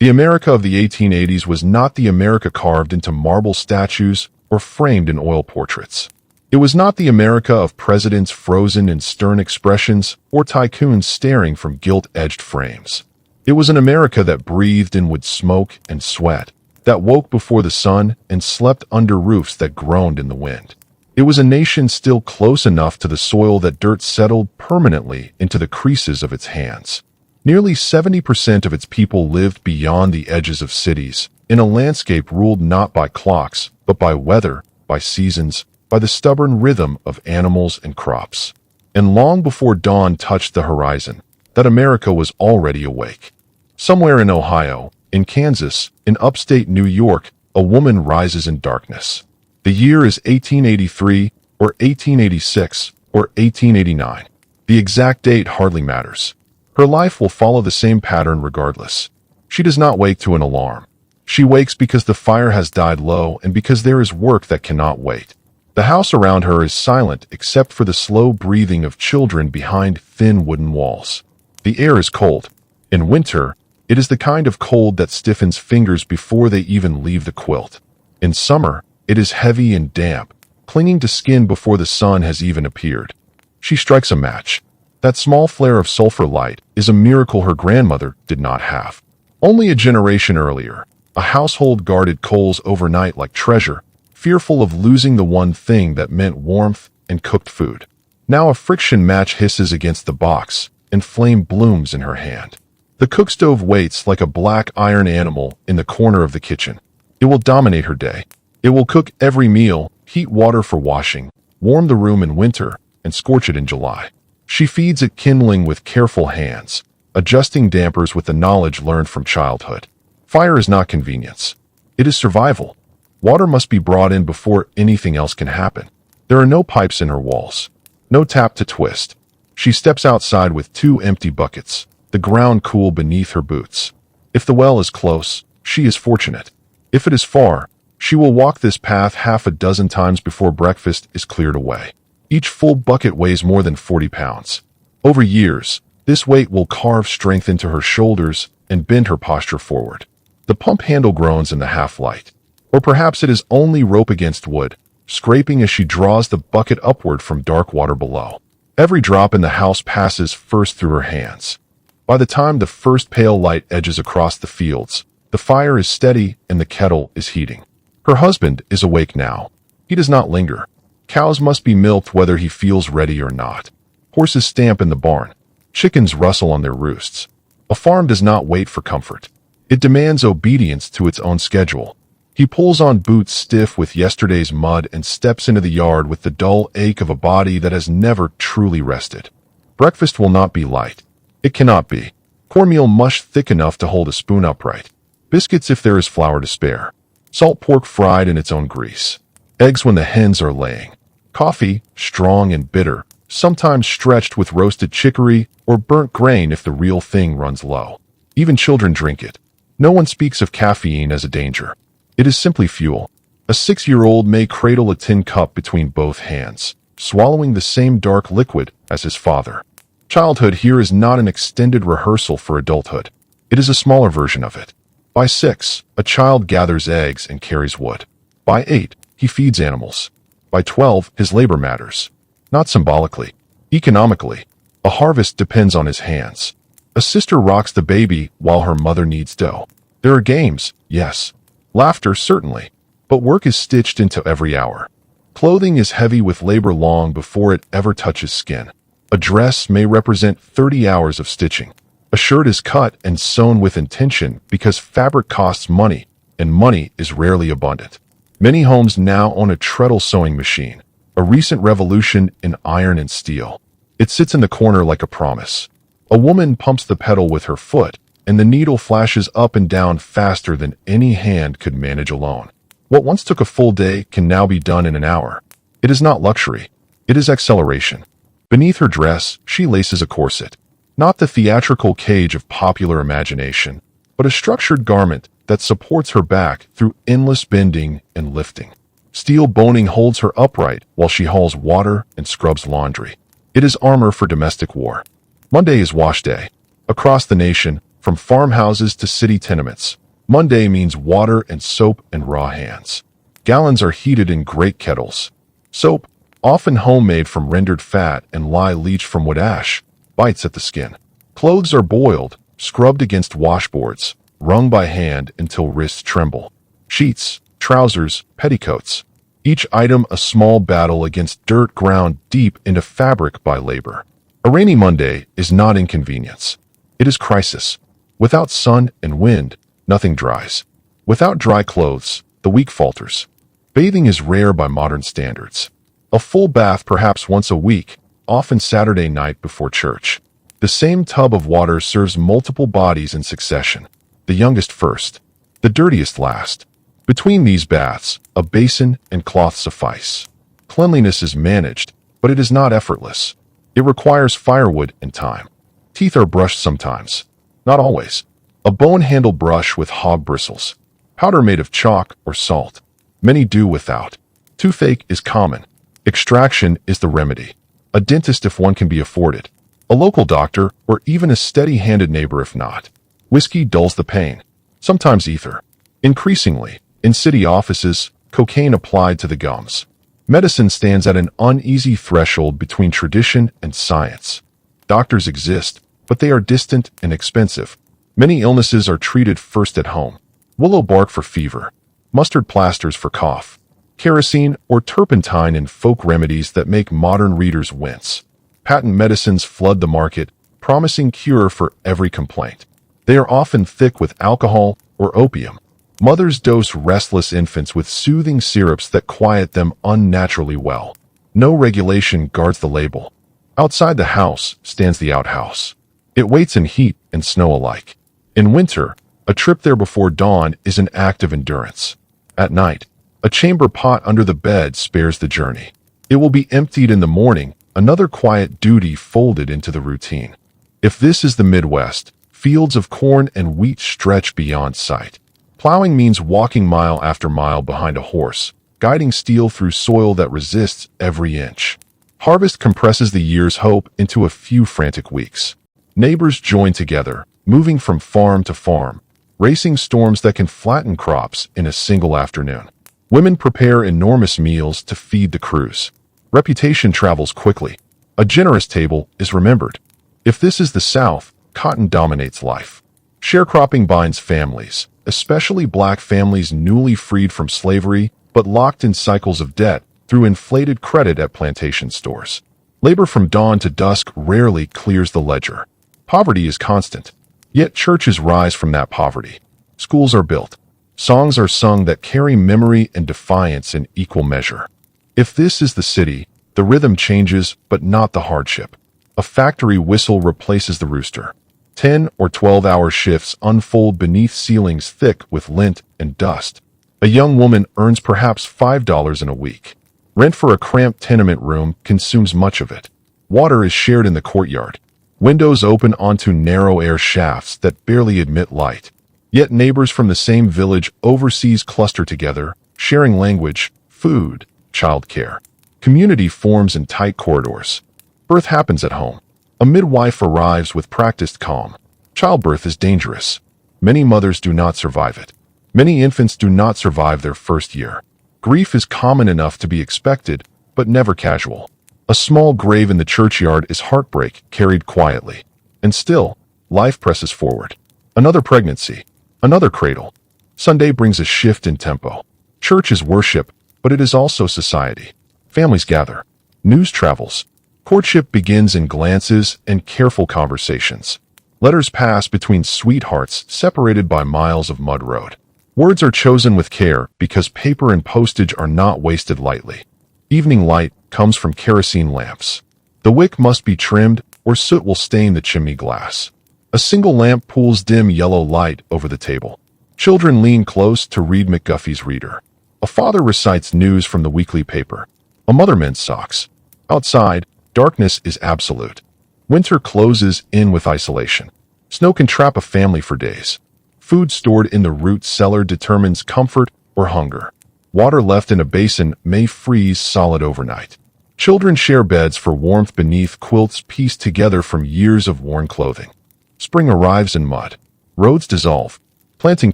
The America of the 1880s was not the America carved into marble statues or framed in oil portraits. It was not the America of presidents frozen in stern expressions or tycoons staring from gilt-edged frames. It was an America that breathed and would smoke and sweat, that woke before the sun and slept under roofs that groaned in the wind. It was a nation still close enough to the soil that dirt settled permanently into the creases of its hands. Nearly 70% of its people lived beyond the edges of cities, in a landscape ruled not by clocks, but by weather, by seasons, by the stubborn rhythm of animals and crops. And long before dawn touched the horizon, that America was already awake. Somewhere in Ohio, in Kansas, in upstate New York, a woman rises in darkness. The year is 1883, or 1886, or 1889. The exact date hardly matters. Her life will follow the same pattern regardless. She does not wake to an alarm. She wakes because the fire has died low and because there is work that cannot wait. The house around her is silent except for the slow breathing of children behind thin wooden walls. The air is cold. In winter, it is the kind of cold that stiffens fingers before they even leave the quilt. In summer, it is heavy and damp, clinging to skin before the sun has even appeared. She strikes a match. That small flare of sulfur light is a miracle her grandmother did not have. Only a generation earlier, a household guarded coals overnight like treasure, fearful of losing the one thing that meant warmth and cooked food. Now a friction match hisses against the box, and flame blooms in her hand. The cookstove waits like a black iron animal in the corner of the kitchen. It will dominate her day. It will cook every meal, heat water for washing, warm the room in winter, and scorch it in July. She feeds it kindling with careful hands, adjusting dampers with the knowledge learned from childhood. Fire is not convenience. It is survival. Water must be brought in before anything else can happen. There are no pipes in her walls. No tap to twist. She steps outside with 2 empty buckets, the ground cool beneath her boots. If the well is close, she is fortunate. If it is far, she will walk this path half a dozen times before breakfast is cleared away. Each full bucket weighs more than 40 pounds. Over years, this weight will carve strength into her shoulders and bend her posture forward. The pump handle groans in the half-light. Or perhaps it is only rope against wood, scraping as she draws the bucket upward from dark water below. Every drop in the house passes first through her hands. By the time the first pale light edges across the fields, the fire is steady and the kettle is heating. Her husband is awake now. He does not linger. Cows must be milked whether he feels ready or not. Horses stamp in the barn. Chickens rustle on their roosts. A farm does not wait for comfort. It demands obedience to its own schedule. He pulls on boots stiff with yesterday's mud and steps into the yard with the dull ache of a body that has never truly rested. Breakfast will not be light. It cannot be. Cornmeal mush thick enough to hold a spoon upright. Biscuits if there is flour to spare. Salt pork fried in its own grease. Eggs when the hens are laying. Coffee, strong and bitter, sometimes stretched with roasted chicory or burnt grain if the real thing runs low. Even children drink it. No one speaks of caffeine as a danger. It is simply fuel. A 6-year-old may cradle a tin cup between both hands, swallowing the same dark liquid as his father. Childhood here is not an extended rehearsal for adulthood. It is a smaller version of it. By 6, a child gathers eggs and carries wood. By 8, he feeds animals. By 12, his labor matters. Not symbolically. Economically. A harvest depends on his hands. A sister rocks the baby while her mother kneads dough. There are games, yes. Laughter, certainly. But work is stitched into every hour. Clothing is heavy with labor long before it ever touches skin. A dress may represent 30 hours of stitching. A shirt is cut and sewn with intention because fabric costs money, and money is rarely abundant. Many homes now own a treadle sewing machine, a recent revolution in iron and steel. It sits in the corner like a promise. A woman pumps the pedal with her foot, and the needle flashes up and down faster than any hand could manage alone. What once took a full day can now be done in an hour. It is not luxury. It is acceleration. Beneath her dress, she laces a corset. Not the theatrical cage of popular imagination, but a structured garment that supports her back through endless bending and lifting. Steel boning holds her upright while she hauls water and scrubs laundry. It is armor for domestic war. Monday is wash day. Across the nation, from farmhouses to city tenements. Monday means water and soap and raw hands. Gallons are heated in great kettles. Soap, often homemade from rendered fat and lye leached from wood ash, bites at the skin. Clothes are boiled, scrubbed against washboards, wrung by hand until wrists tremble. Sheets, trousers, petticoats. Each item a small battle against dirt ground deep into fabric by labor. A rainy Monday is not inconvenience. It is crisis. Without sun and wind, nothing dries. Without dry clothes, the weak falters. Bathing is rare by modern standards. A full bath perhaps once a week, often Saturday night before church. The same tub of water serves multiple bodies in succession. The youngest first, the dirtiest last. Between these baths, a basin and cloth suffice. Cleanliness is managed, but it is not effortless. It requires firewood and time. Teeth are brushed sometimes, not always. A bone-handled brush with hog bristles. Powder made of chalk or salt. Many do without. Toothache is common. Extraction is the remedy. A dentist if one can be afforded. A local doctor, or even a steady-handed neighbor if not. Whiskey dulls the pain. Sometimes ether. Increasingly, in city offices, cocaine applied to the gums. Medicine stands at an uneasy threshold between tradition and science. Doctors exist, but they are distant and expensive. Many illnesses are treated first at home. Willow bark for fever. Mustard plasters for cough. Kerosene or turpentine in folk remedies that make modern readers wince. Patent medicines flood the market, promising cure for every complaint. They are often thick with alcohol or opium. Mothers dose restless infants with soothing syrups that quiet them unnaturally well. No regulation guards the label. Outside the house stands the outhouse. It waits in heat and snow alike. In winter, a trip there before dawn is an act of endurance. At night, a chamber pot under the bed spares the journey. It will be emptied in the morning, another quiet duty folded into the routine. If this is the Midwest, fields of corn and wheat stretch beyond sight. Plowing means walking mile after mile behind a horse, guiding steel through soil that resists every inch. Harvest compresses the year's hope into a few frantic weeks. Neighbors join together, moving from farm to farm, racing storms that can flatten crops in a single afternoon. Women prepare enormous meals to feed the crews. Reputation travels quickly. A generous table is remembered. If this is the South, cotton dominates life. Sharecropping binds families, especially black families newly freed from slavery but locked in cycles of debt through inflated credit at plantation stores. Labor from dawn to dusk rarely clears the ledger. Poverty is constant, yet churches rise from that poverty. Schools are built. Songs are sung that carry memory and defiance in equal measure. If this is the city, the rhythm changes, but not the hardship. A factory whistle replaces the rooster. 10 or 12-hour shifts unfold beneath ceilings thick with lint and dust. A young woman earns perhaps $5 in a week. Rent for a cramped tenement room consumes much of it. Water is shared in the courtyard. Windows open onto narrow air shafts that barely admit light. Yet neighbors from the same village overseas cluster together, sharing language, food, childcare. Community forms in tight corridors. Birth happens at home. A midwife arrives with practiced calm. Childbirth is dangerous. Many mothers do not survive it. Many infants do not survive their first year. Grief is common enough to be expected, but never casual. A small grave in the churchyard is heartbreak carried quietly. And still, life presses forward. Another pregnancy. Another cradle. Sunday brings a shift in tempo. Church is worship, but it is also society. Families gather. News travels. Courtship begins in glances and careful conversations. Letters pass between sweethearts separated by miles of mud road. Words are chosen with care because paper and postage are not wasted lightly. Evening light comes from kerosene lamps. The wick must be trimmed or soot will stain the chimney glass. A single lamp pools dim yellow light over the table. Children lean close to read McGuffey's Reader. A father recites news from the weekly paper. A mother mends socks. Outside, darkness is absolute. Winter closes in with isolation. Snow can trap a family for days. Food stored in the root cellar determines comfort or hunger. Water left in a basin may freeze solid overnight. Children share beds for warmth beneath quilts pieced together from years of worn clothing. Spring arrives in mud. Roads dissolve. Planting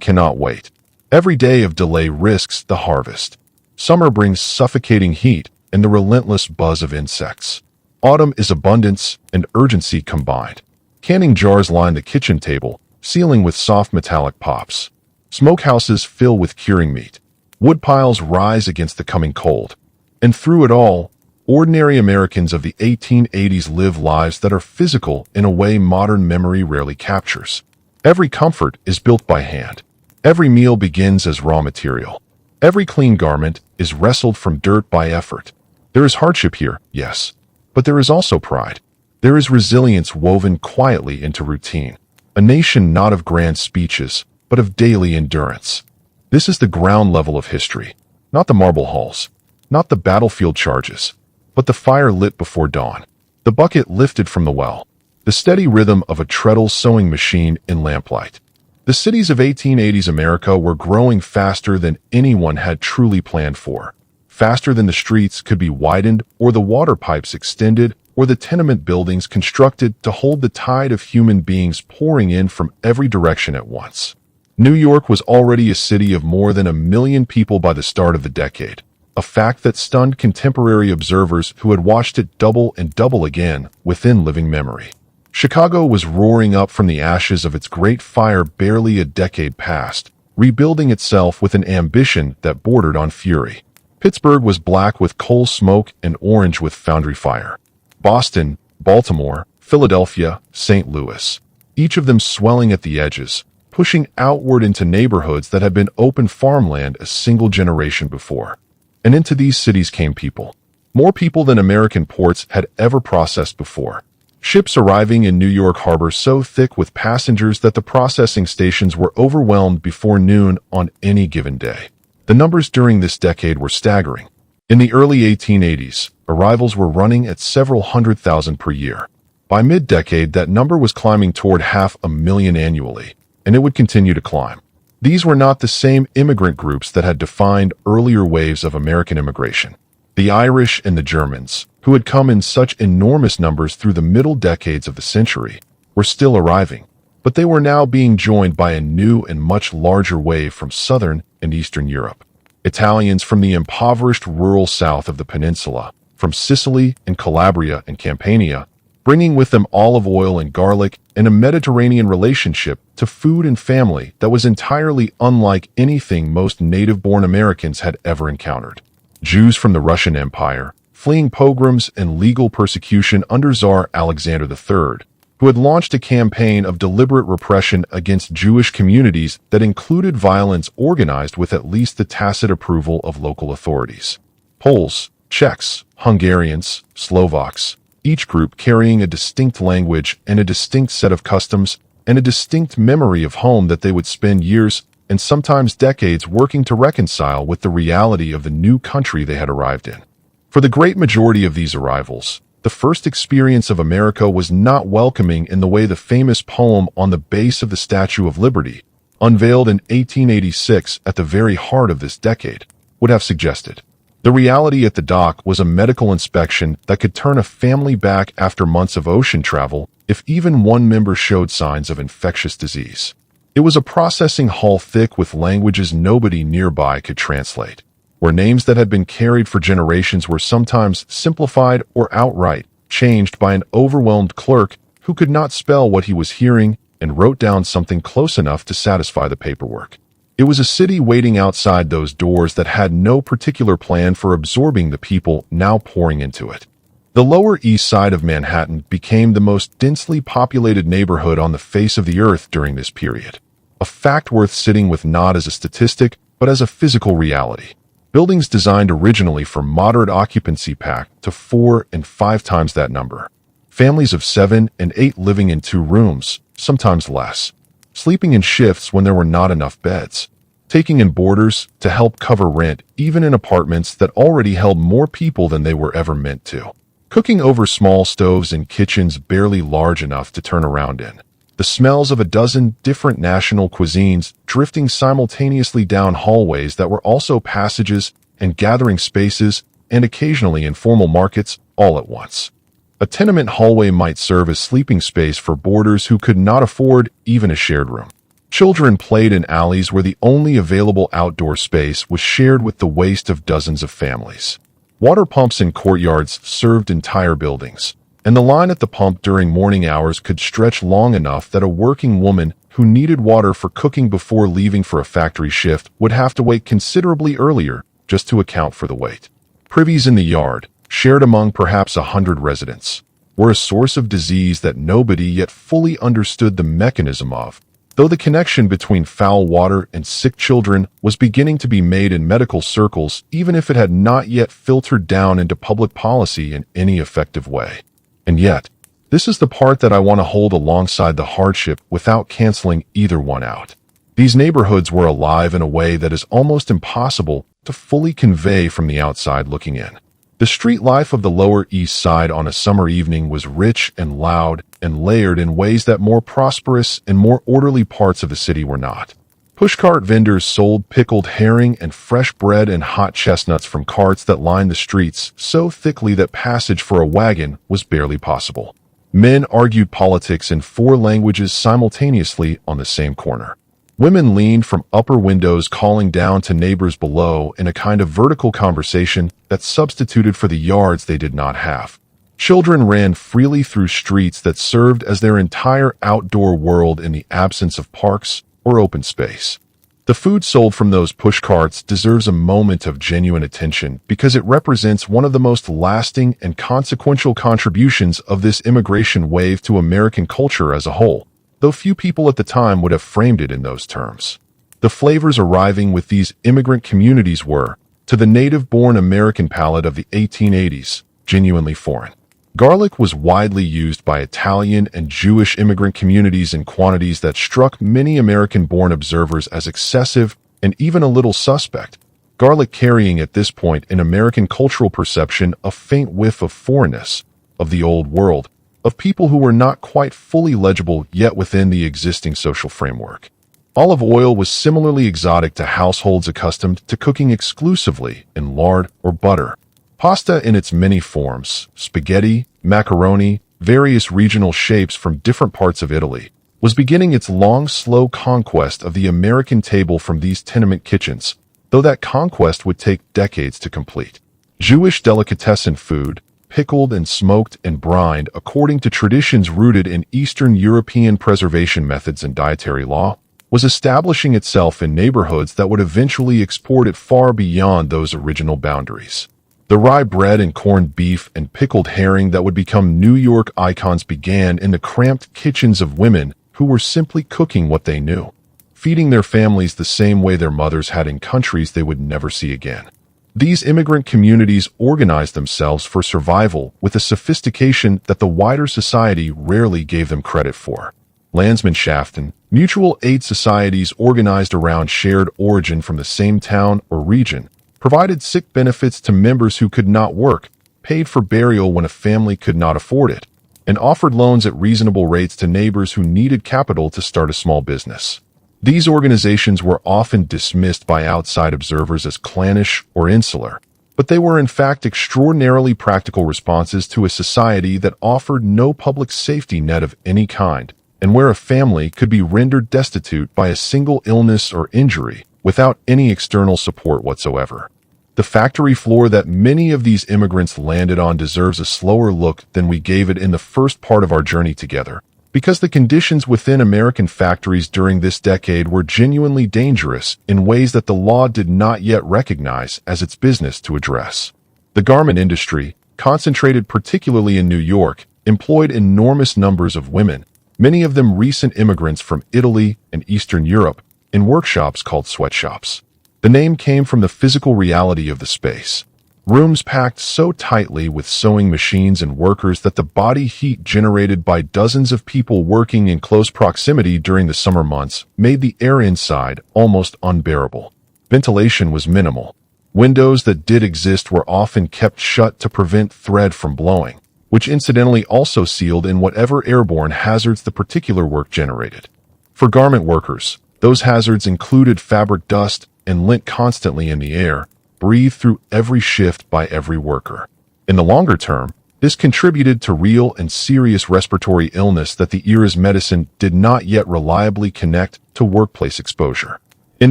cannot wait. Every day of delay risks the harvest. Summer brings suffocating heat and the relentless buzz of insects. Autumn is abundance and urgency combined. Canning jars line the kitchen table, sealing with soft metallic pops. Smokehouses fill with curing meat. Wood piles rise against the coming cold. And through it all, ordinary Americans of the 1880s live lives that are physical in a way modern memory rarely captures. Every comfort is built by hand. Every meal begins as raw material. Every clean garment is wrestled from dirt by effort. There is hardship here, yes, but there is also pride. There is resilience woven quietly into routine. A nation not of grand speeches, but of daily endurance. This is the ground level of history, not the marble halls, not the battlefield charges, but the fire lit before dawn, the bucket lifted from the well, the steady rhythm of a treadle sewing machine in lamplight. The cities of 1880s America were growing faster than anyone had truly planned for, faster than the streets could be widened or the water pipes extended or the tenement buildings constructed to hold the tide of human beings pouring in from every direction at once. New York was already a city of more than 1 million people by the start of the decade, a fact that stunned contemporary observers who had watched it double and double again within living memory. Chicago was roaring up from the ashes of its great fire barely a decade past, rebuilding itself with an ambition that bordered on fury. Pittsburgh was black with coal smoke and orange with foundry fire. Boston, Baltimore, Philadelphia, St. Louis, each of them swelling at the edges, pushing outward into neighborhoods that had been open farmland a single generation before. And into these cities came people. More people than American ports had ever processed before. Ships arriving in New York Harbor so thick with passengers that the processing stations were overwhelmed before noon on any given day. The numbers during this decade were staggering. In the early 1880s, arrivals were running at several 100,000 per year. By mid-decade, that number was climbing toward 500,000 annually, and it would continue to climb. These were not the same immigrant groups that had defined earlier waves of American immigration. The Irish and the Germans, who had come in such enormous numbers through the middle decades of the century, were still arriving, but they were now being joined by a new and much larger wave from Southern and Eastern Europe. Italians from the impoverished rural south of the peninsula, from Sicily and Calabria and Campania, bringing with them olive oil and garlic and a Mediterranean relationship to food and family that was entirely unlike anything most native-born Americans had ever encountered. Jews from the Russian Empire, fleeing pogroms and legal persecution under Tsar Alexander III, who had launched a campaign of deliberate repression against Jewish communities that included violence organized with at least the tacit approval of local authorities. Poles, Czechs, Hungarians, Slovaks, each group carrying a distinct language and a distinct set of customs and a distinct memory of home that they would spend years and sometimes decades working to reconcile with the reality of the new country they had arrived in. For the great majority of these arrivals, the first experience of America was not welcoming in the way the famous poem on the base of the Statue of Liberty, unveiled in 1886 at the very heart of this decade, would have suggested. The reality at the dock was a medical inspection that could turn a family back after months of ocean travel if even one member showed signs of infectious disease. It was a processing hall thick with languages nobody nearby could translate, where names that had been carried for generations were sometimes simplified or outright changed by an overwhelmed clerk who could not spell what he was hearing and wrote down something close enough to satisfy the paperwork. It was a city waiting outside those doors that had no particular plan for absorbing the people now pouring into it. The Lower East Side of Manhattan became the most densely populated neighborhood on the face of the earth during this period, a fact worth sitting with not as a statistic, but as a physical reality. Buildings designed originally for moderate occupancy packed to 4 and 5 times that number. Families of 7 and 8 living in 2 rooms, sometimes less. Sleeping in shifts when there were not enough beds. Taking in boarders to help cover rent, even in apartments that already held more people than they were ever meant to. Cooking over small stoves in kitchens barely large enough to turn around in. The smells of a dozen different national cuisines drifting simultaneously down hallways that were also passages and gathering spaces and occasionally informal markets all at once. A tenement hallway might serve as sleeping space for boarders who could not afford even a shared room. Children played in alleys where the only available outdoor space was shared with the waste of dozens of families. Water pumps in courtyards served entire buildings, and the line at the pump during morning hours could stretch long enough that a working woman who needed water for cooking before leaving for a factory shift would have to wait considerably earlier just to account for the wait. Privies in the yard, shared among perhaps 100 residents, were a source of disease that nobody yet fully understood the mechanism of, though the connection between foul water and sick children was beginning to be made in medical circles, even if it had not yet filtered down into public policy in any effective way. And yet, this is the part that I want to hold alongside the hardship without canceling either one out. These neighborhoods were alive in a way that is almost impossible to fully convey from the outside looking in. The street life of the Lower East Side on a summer evening was rich and loud and layered in ways that more prosperous and more orderly parts of the city were not. Pushcart vendors sold pickled herring and fresh bread and hot chestnuts from carts that lined the streets so thickly that passage for a wagon was barely possible. Men argued politics in 4 languages simultaneously on the same corner. Women leaned from upper windows calling down to neighbors below in a kind of vertical conversation that substituted for the yards they did not have. Children ran freely through streets that served as their entire outdoor world in the absence of parks or open space. The food sold from those pushcarts deserves a moment of genuine attention because it represents one of the most lasting and consequential contributions of this immigration wave to American culture as a whole, though few people at the time would have framed it in those terms. The flavors arriving with these immigrant communities were, to the native-born American palate of the 1880s, genuinely foreign. Garlic was widely used by Italian and Jewish immigrant communities in quantities that struck many American-born observers as excessive and even a little suspect, garlic carrying at this point in American cultural perception a faint whiff of foreignness, of the old world, of people who were not quite fully legible yet within the existing social framework. Olive oil was similarly exotic to households accustomed to cooking exclusively in lard or butter. Pasta in its many forms, spaghetti, macaroni, various regional shapes from different parts of Italy, was beginning its long, slow conquest of the American table from these tenement kitchens, though that conquest would take decades to complete. Jewish delicatessen food, pickled and smoked and brined according to traditions rooted in Eastern European preservation methods and dietary law, was establishing itself in neighborhoods that would eventually export it far beyond those original boundaries. The rye bread and corned beef and pickled herring that would become New York icons began in the cramped kitchens of women who were simply cooking what they knew, feeding their families the same way their mothers had in countries they would never see again. These immigrant communities organized themselves for survival with a sophistication that the wider society rarely gave them credit for. Landsmanschaften, mutual aid societies organized around shared origin from the same town or region, provided sick benefits to members who could not work, paid for burial when a family could not afford it, and offered loans at reasonable rates to neighbors who needed capital to start a small business. These organizations were often dismissed by outside observers as clannish or insular, but they were in fact extraordinarily practical responses to a society that offered no public safety net of any kind, and where a family could be rendered destitute by a single illness or injury without any external support whatsoever. The factory floor that many of these immigrants landed on deserves a slower look than we gave it in the first part of our journey together, because the conditions within American factories during this decade were genuinely dangerous in ways that the law did not yet recognize as its business to address. The garment industry, concentrated particularly in New York, employed enormous numbers of women, many of them recent immigrants from Italy and Eastern Europe, in workshops called sweatshops. The name came from the physical reality of the space. Rooms packed so tightly with sewing machines and workers that the body heat generated by dozens of people working in close proximity during the summer months made the air inside almost unbearable. Ventilation was minimal. Windows that did exist were often kept shut to prevent thread from blowing, which incidentally also sealed in whatever airborne hazards the particular work generated. For garment workers, those hazards included fabric dust and lint constantly in the air, breathed through every shift by every worker. In the longer term, This contributed to real and serious respiratory illness that the era's medicine did not yet reliably connect to workplace exposure. In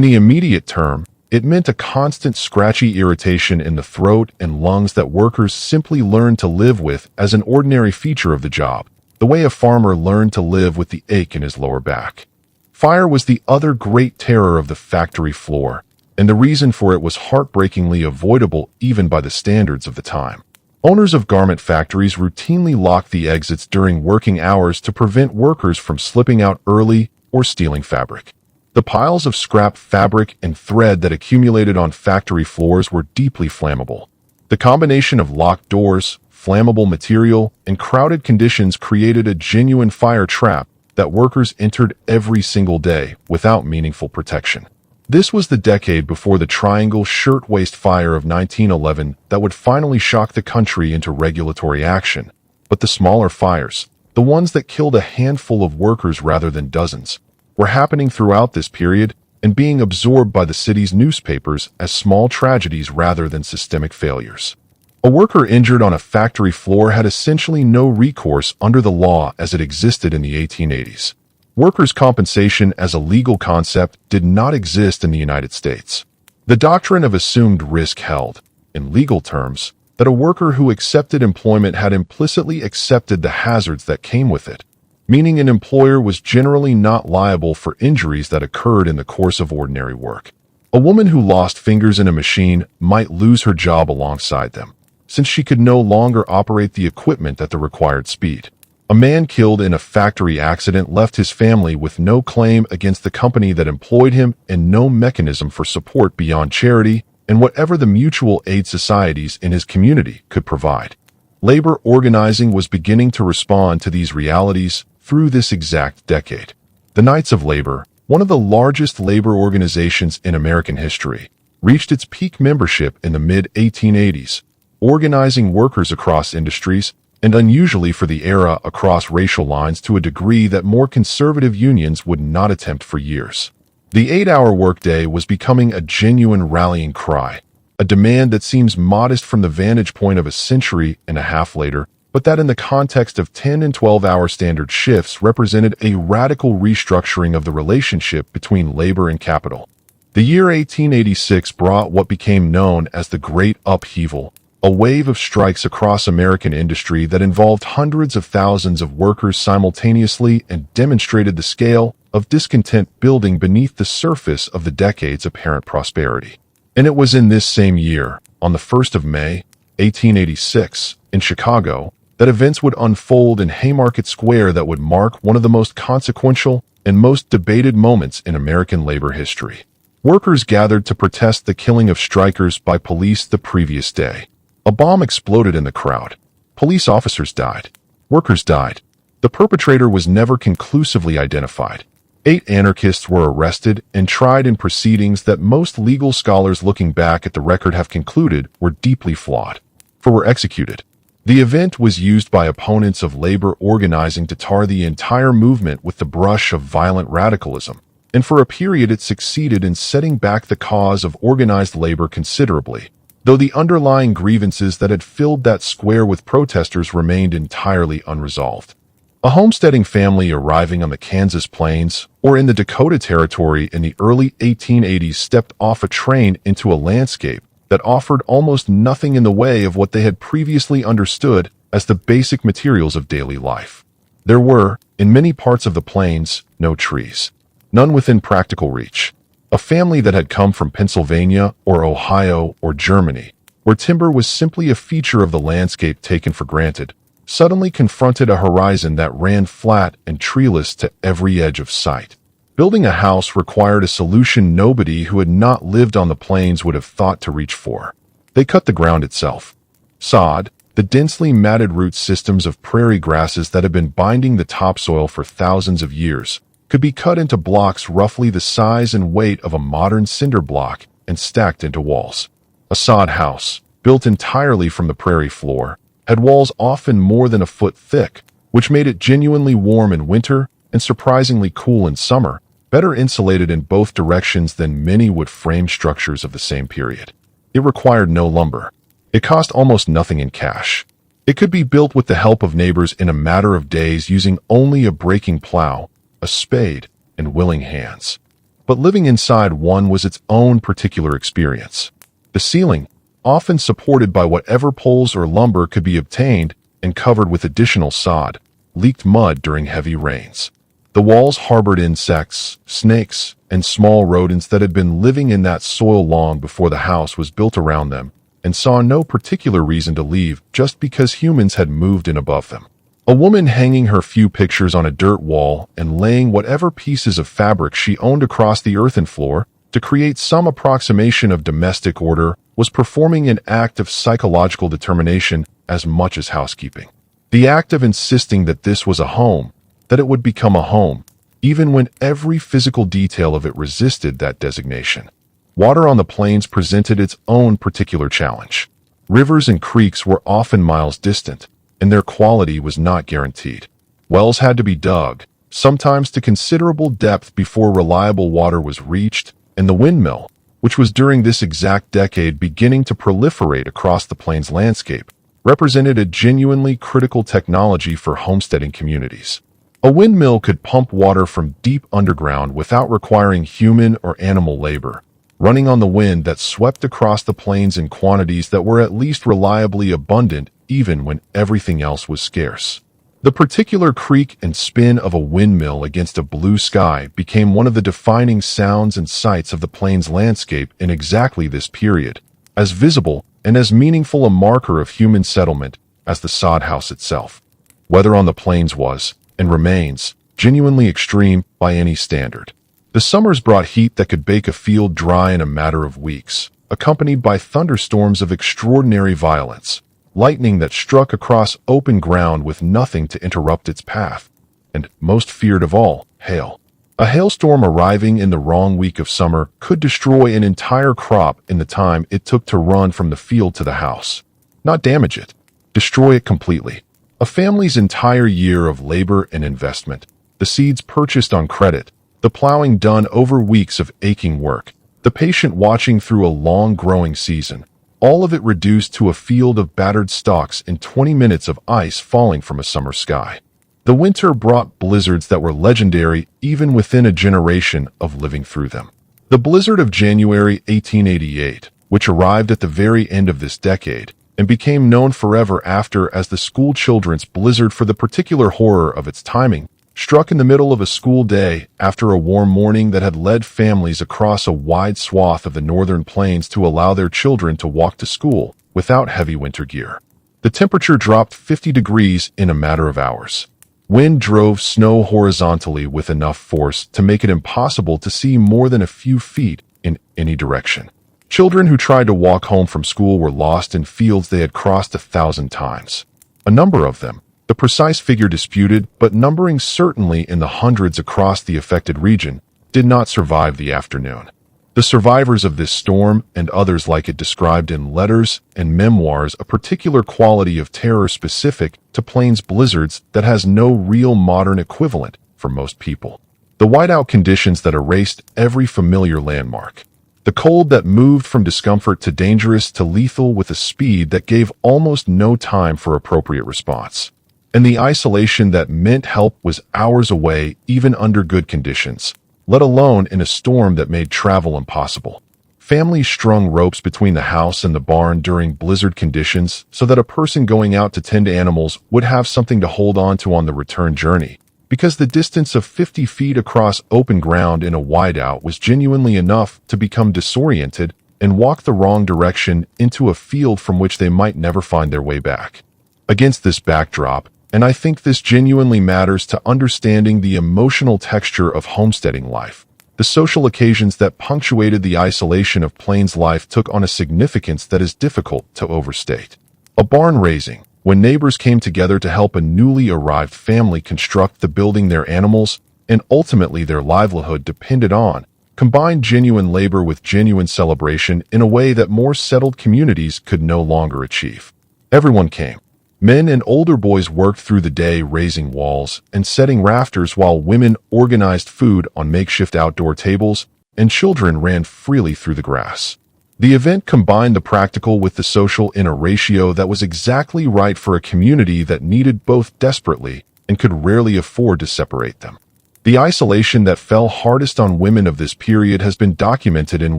the immediate term, it meant a constant scratchy irritation in the throat and lungs that workers simply learned to live with as an ordinary feature of the job, the way a farmer learned to live with the ache in his lower back. Fire was the other great terror of the factory floor, and the reason for it was heartbreakingly avoidable even by the standards of the time. Owners of garment factories routinely locked the exits during working hours to prevent workers from slipping out early or stealing fabric. The piles of scrap fabric and thread that accumulated on factory floors were deeply flammable. The combination of locked doors, flammable material, and crowded conditions created a genuine fire trap that workers entered every single day without meaningful protection. This was the decade before the Triangle Shirtwaist Fire of 1911 that would finally shock the country into regulatory action. But the smaller fires, the ones that killed a handful of workers rather than dozens, were happening throughout this period and being absorbed by the city's newspapers as small tragedies rather than systemic failures. A worker injured on a factory floor had essentially no recourse under the law as it existed in the 1880s. Workers' compensation as a legal concept did not exist in the United States. The doctrine of assumed risk held, in legal terms, that a worker who accepted employment had implicitly accepted the hazards that came with it, meaning an employer was generally not liable for injuries that occurred in the course of ordinary work. A woman who lost fingers in a machine might lose her job alongside them, since she could no longer operate the equipment at the required speed. A man killed in a factory accident left his family with no claim against the company that employed him and no mechanism for support beyond charity and whatever the mutual aid societies in his community could provide. Labor organizing was beginning to respond to these realities through this exact decade. The Knights of Labor, one of the largest labor organizations in American history, reached its peak membership in the mid-1880s, organizing workers across industries and unusually for the era across racial lines to a degree that more conservative unions would not attempt for years. The 8-hour workday was becoming a genuine rallying cry, a demand that seems modest from the vantage point of a century and a half later, but that in the context of 10 and 12-hour standard shifts represented a radical restructuring of the relationship between labor and capital. The year 1886 brought what became known as the Great Upheaval, a wave of strikes across American industry that involved hundreds of thousands of workers simultaneously and demonstrated the scale of discontent building beneath the surface of the decade's apparent prosperity. And it was in this same year, on the 1st of May, 1886, in Chicago, that events would unfold in Haymarket Square that would mark one of the most consequential and most debated moments in American labor history. Workers gathered to protest the killing of strikers by police the previous day. A bomb exploded in the crowd. Police officers died. Workers died. The perpetrator was never conclusively identified. 8 anarchists were arrested and tried in proceedings that most legal scholars looking back at the record have concluded were deeply flawed, for were executed. The event was used by opponents of labor organizing to tar the entire movement with the brush of violent radicalism, and for a period it succeeded in setting back the cause of organized labor considerably, though the underlying grievances that had filled that square with protesters remained entirely unresolved. A homesteading family arriving on the Kansas plains or in the Dakota Territory in the early 1880s stepped off a train into a landscape that offered almost nothing in the way of what they had previously understood as the basic materials of daily life. There were, in many parts of the plains, no trees, none within practical reach. A family that had come from Pennsylvania or Ohio or Germany, where timber was simply a feature of the landscape taken for granted, suddenly confronted a horizon that ran flat and treeless to every edge of sight. Building a house required a solution nobody who had not lived on the plains would have thought to reach for. They cut the ground itself. Sod, the densely matted root systems of prairie grasses that had been binding the topsoil for thousands of years, could be cut into blocks roughly the size and weight of a modern cinder block and stacked into walls. A sod house, built entirely from the prairie floor, had walls often more than a foot thick, which made it genuinely warm in winter and surprisingly cool in summer, better insulated in both directions than many wood frame structures of the same period. It required no lumber. It cost almost nothing in cash. It could be built with the help of neighbors in a matter of days using only a breaking plow, a spade, and willing hands. But living inside one was its own particular experience. The ceiling, often supported by whatever poles or lumber could be obtained and covered with additional sod, leaked mud during heavy rains. The walls harbored insects, snakes, and small rodents that had been living in that soil long before the house was built around them, and saw no particular reason to leave just because humans had moved in above them. A woman hanging her few pictures on a dirt wall and laying whatever pieces of fabric she owned across the earthen floor to create some approximation of domestic order was performing an act of psychological determination as much as housekeeping. The act of insisting that this was a home, that it would become a home, even when every physical detail of it resisted that designation. Water on the plains presented its own particular challenge. Rivers and creeks were often miles distant, and their quality was not guaranteed. Wells had to be dug, sometimes to considerable depth before reliable water was reached, and the windmill, which was during this exact decade beginning to proliferate across the plains landscape, represented a genuinely critical technology for homesteading communities. A windmill could pump water from deep underground without requiring human or animal labor, running on the wind that swept across the plains in quantities that were at least reliably abundant even when everything else was scarce. The particular creak and spin of a windmill against a blue sky became one of the defining sounds and sights of the plains landscape in exactly this period, as visible and as meaningful a marker of human settlement as the sod house itself. Weather on the plains was, and remains, genuinely extreme by any standard. The summers brought heat that could bake a field dry in a matter of weeks, accompanied by thunderstorms of extraordinary violence, lightning that struck across open ground with nothing to interrupt its path, and, most feared of all, hail. A hailstorm arriving in the wrong week of summer could destroy an entire crop in the time it took to run from the field to the house. Not damage it, destroy it completely. A family's entire year of labor and investment, the seeds purchased on credit, the plowing done over weeks of aching work, the patient watching through a long growing season, all of it reduced to a field of battered stalks in 20 minutes of ice falling from a summer sky. The winter brought blizzards that were legendary even within a generation of living through them. The blizzard of January 1888, which arrived at the very end of this decade, and became known forever after as the school children's blizzard for the particular horror of its timing, struck in the middle of a school day after a warm morning that had led families across a wide swath of the northern plains to allow their children to walk to school without heavy winter gear. The temperature dropped 50 degrees in a matter of hours. Wind drove snow horizontally with enough force to make it impossible to see more than a few feet in any direction. Children who tried to walk home from school were lost in fields they had crossed 1,000 times. A number of them, the precise figure disputed, but numbering certainly in the hundreds across the affected region, did not survive the afternoon. The survivors of this storm and others like it described in letters and memoirs a particular quality of terror specific to plains blizzards that has no real modern equivalent for most people. The whiteout conditions that erased every familiar landmark. The cold that moved from discomfort to dangerous to lethal with a speed that gave almost no time for appropriate response. And the isolation that meant help was hours away even under good conditions, let alone in a storm that made travel impossible. Families strung ropes between the house and the barn during blizzard conditions so that a person going out to tend to animals would have something to hold on to on the return journey, because the distance of 50 feet across open ground in a whiteout was genuinely enough to become disoriented and walk the wrong direction into a field from which they might never find their way back. Against this backdrop, and I think this genuinely matters to understanding the emotional texture of homesteading life, the social occasions that punctuated the isolation of plains life took on a significance that is difficult to overstate. A barn raising, when neighbors came together to help a newly arrived family construct the building their animals and ultimately their livelihood depended on, combined genuine labor with genuine celebration in a way that more settled communities could no longer achieve. Everyone came. Men and older boys worked through the day raising walls and setting rafters while women organized food on makeshift outdoor tables and children ran freely through the grass. The event combined the practical with the social in a ratio that was exactly right for a community that needed both desperately and could rarely afford to separate them. The isolation that fell hardest on women of this period has been documented in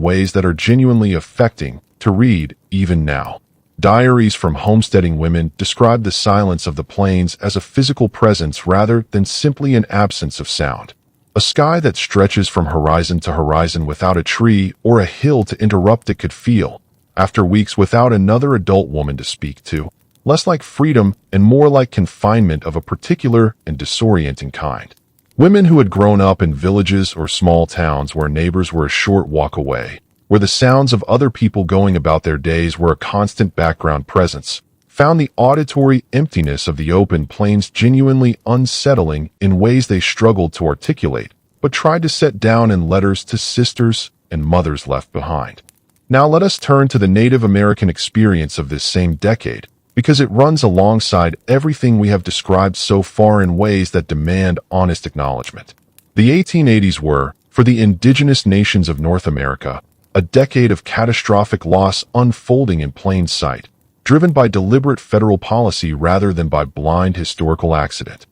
ways that are genuinely affecting to read even now. Diaries from homesteading women describe the silence of the plains as a physical presence rather than simply an absence of sound. A sky that stretches from horizon to horizon without a tree or a hill to interrupt it could feel, after weeks without another adult woman to speak to, less like freedom and more like confinement of a particular and disorienting kind. Women who had grown up in villages or small towns where neighbors were a short walk away, where the sounds of other people going about their days were a constant background presence, found the auditory emptiness of the open plains genuinely unsettling in ways they struggled to articulate, but tried to set down in letters to sisters and mothers left behind. Now let us turn to the Native American experience of this same decade, because it runs alongside everything we have described so far in ways that demand honest acknowledgement. The 1880s were, for the indigenous nations of North America, a decade of catastrophic loss unfolding in plain sight, driven by deliberate federal policy rather than by blind historical accident.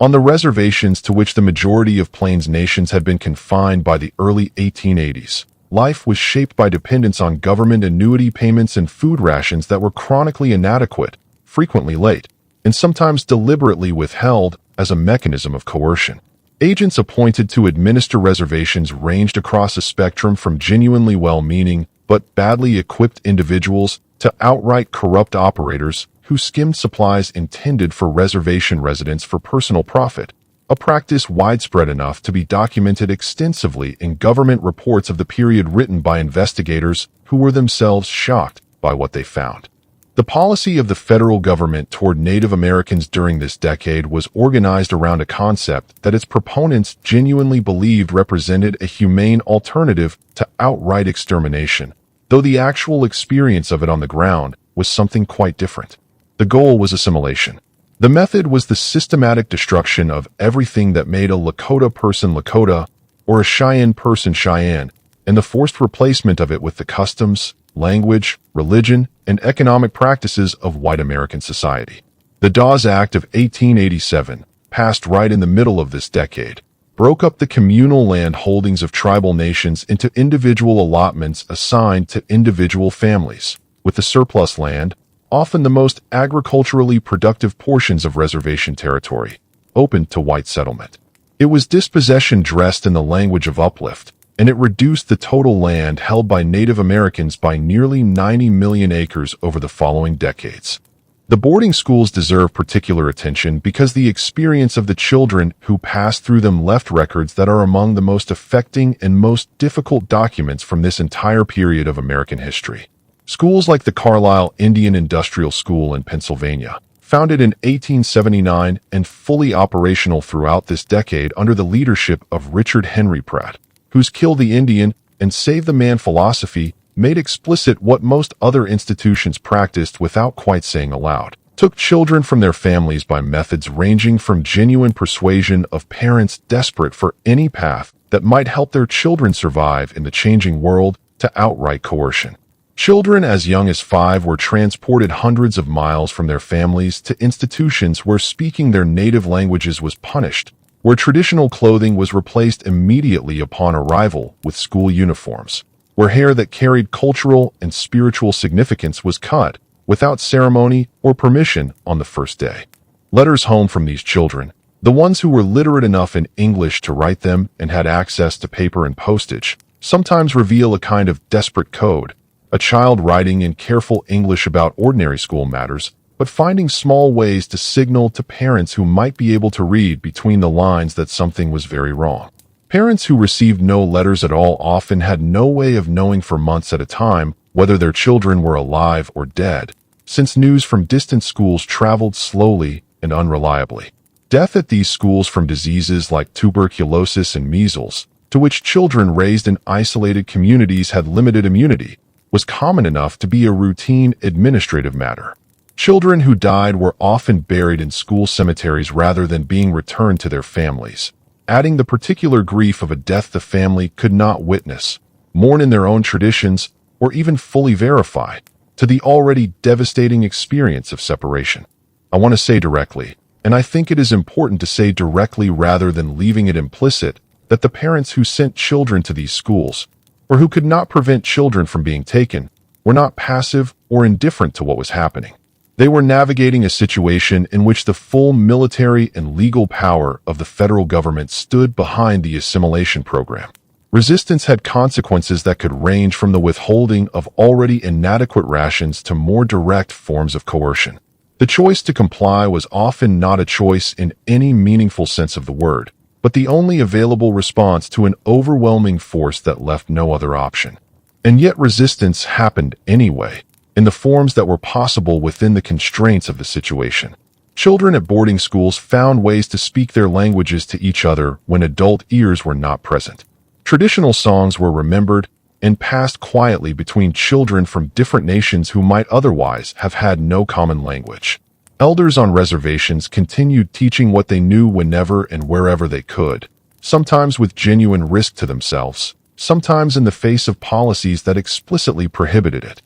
On the reservations to which the majority of Plains nations had been confined by the early 1880s, life was shaped by dependence on government annuity payments and food rations that were chronically inadequate, frequently late, and sometimes deliberately withheld as a mechanism of coercion. Agents appointed to administer reservations ranged across a spectrum from genuinely well-meaning but badly equipped individuals to outright corrupt operators who skimmed supplies intended for reservation residents for personal profit, a practice widespread enough to be documented extensively in government reports of the period written by investigators who were themselves shocked by what they found. The policy of the federal government toward Native Americans during this decade was organized around a concept that its proponents genuinely believed represented a humane alternative to outright extermination, though the actual experience of it on the ground was something quite different. The goal was assimilation. The method was the systematic destruction of everything that made a Lakota person Lakota or a Cheyenne person Cheyenne, and the forced replacement of it with the customs, language, religion, and economic practices of white American society. The Dawes Act of 1887, passed right in the middle of this decade, broke up the communal land holdings of tribal nations into individual allotments assigned to individual families, with the surplus land, often the most agriculturally productive portions of reservation territory, open to white settlement. It was dispossession dressed in the language of uplift, and it reduced the total land held by Native Americans by nearly 90 million acres over the following decades. The boarding schools deserve particular attention because the experience of the children who passed through them left records that are among the most affecting and most difficult documents from this entire period of American history. Schools like the Carlisle Indian Industrial School in Pennsylvania, founded in 1879 and fully operational throughout this decade under the leadership of Richard Henry Pratt, whose Kill the Indian and Save the Man philosophy made explicit what most other institutions practiced without quite saying aloud, took children from their families by methods ranging from genuine persuasion of parents desperate for any path that might help their children survive in the changing world to outright coercion. Children as young as 5 were transported hundreds of miles from their families to institutions where speaking their native languages was punished, where traditional clothing was replaced immediately upon arrival with school uniforms, where hair that carried cultural and spiritual significance was cut without ceremony or permission on the first day. Letters home from these children, the ones who were literate enough in English to write them and had access to paper and postage, sometimes reveal a kind of desperate code, a child writing in careful English about ordinary school matters, but finding small ways to signal to parents who might be able to read between the lines that something was very wrong. Parents who received no letters at all often had no way of knowing for months at a time whether their children were alive or dead, since news from distant schools traveled slowly and unreliably. Death at these schools from diseases like tuberculosis and measles, to which children raised in isolated communities had limited immunity, was common enough to be a routine administrative matter. Children who died were often buried in school cemeteries rather than being returned to their families, adding the particular grief of a death the family could not witness, mourn in their own traditions, or even fully verify, to the already devastating experience of separation. I want to say directly, and I think it is important to say directly rather than leaving it implicit, that the parents who sent children to these schools, or who could not prevent children from being taken, were not passive or indifferent to what was happening. They were navigating a situation in which the full military and legal power of the federal government stood behind the assimilation program. Resistance had consequences that could range from the withholding of already inadequate rations to more direct forms of coercion. The choice to comply was often not a choice in any meaningful sense of the word, but the only available response to an overwhelming force that left no other option. And yet resistance happened anyway, in the forms that were possible within the constraints of the situation. Children at boarding schools found ways to speak their languages to each other when adult ears were not present. Traditional songs were remembered and passed quietly between children from different nations who might otherwise have had no common language. Elders on reservations continued teaching what they knew whenever and wherever they could, sometimes with genuine risk to themselves, sometimes in the face of policies that explicitly prohibited it.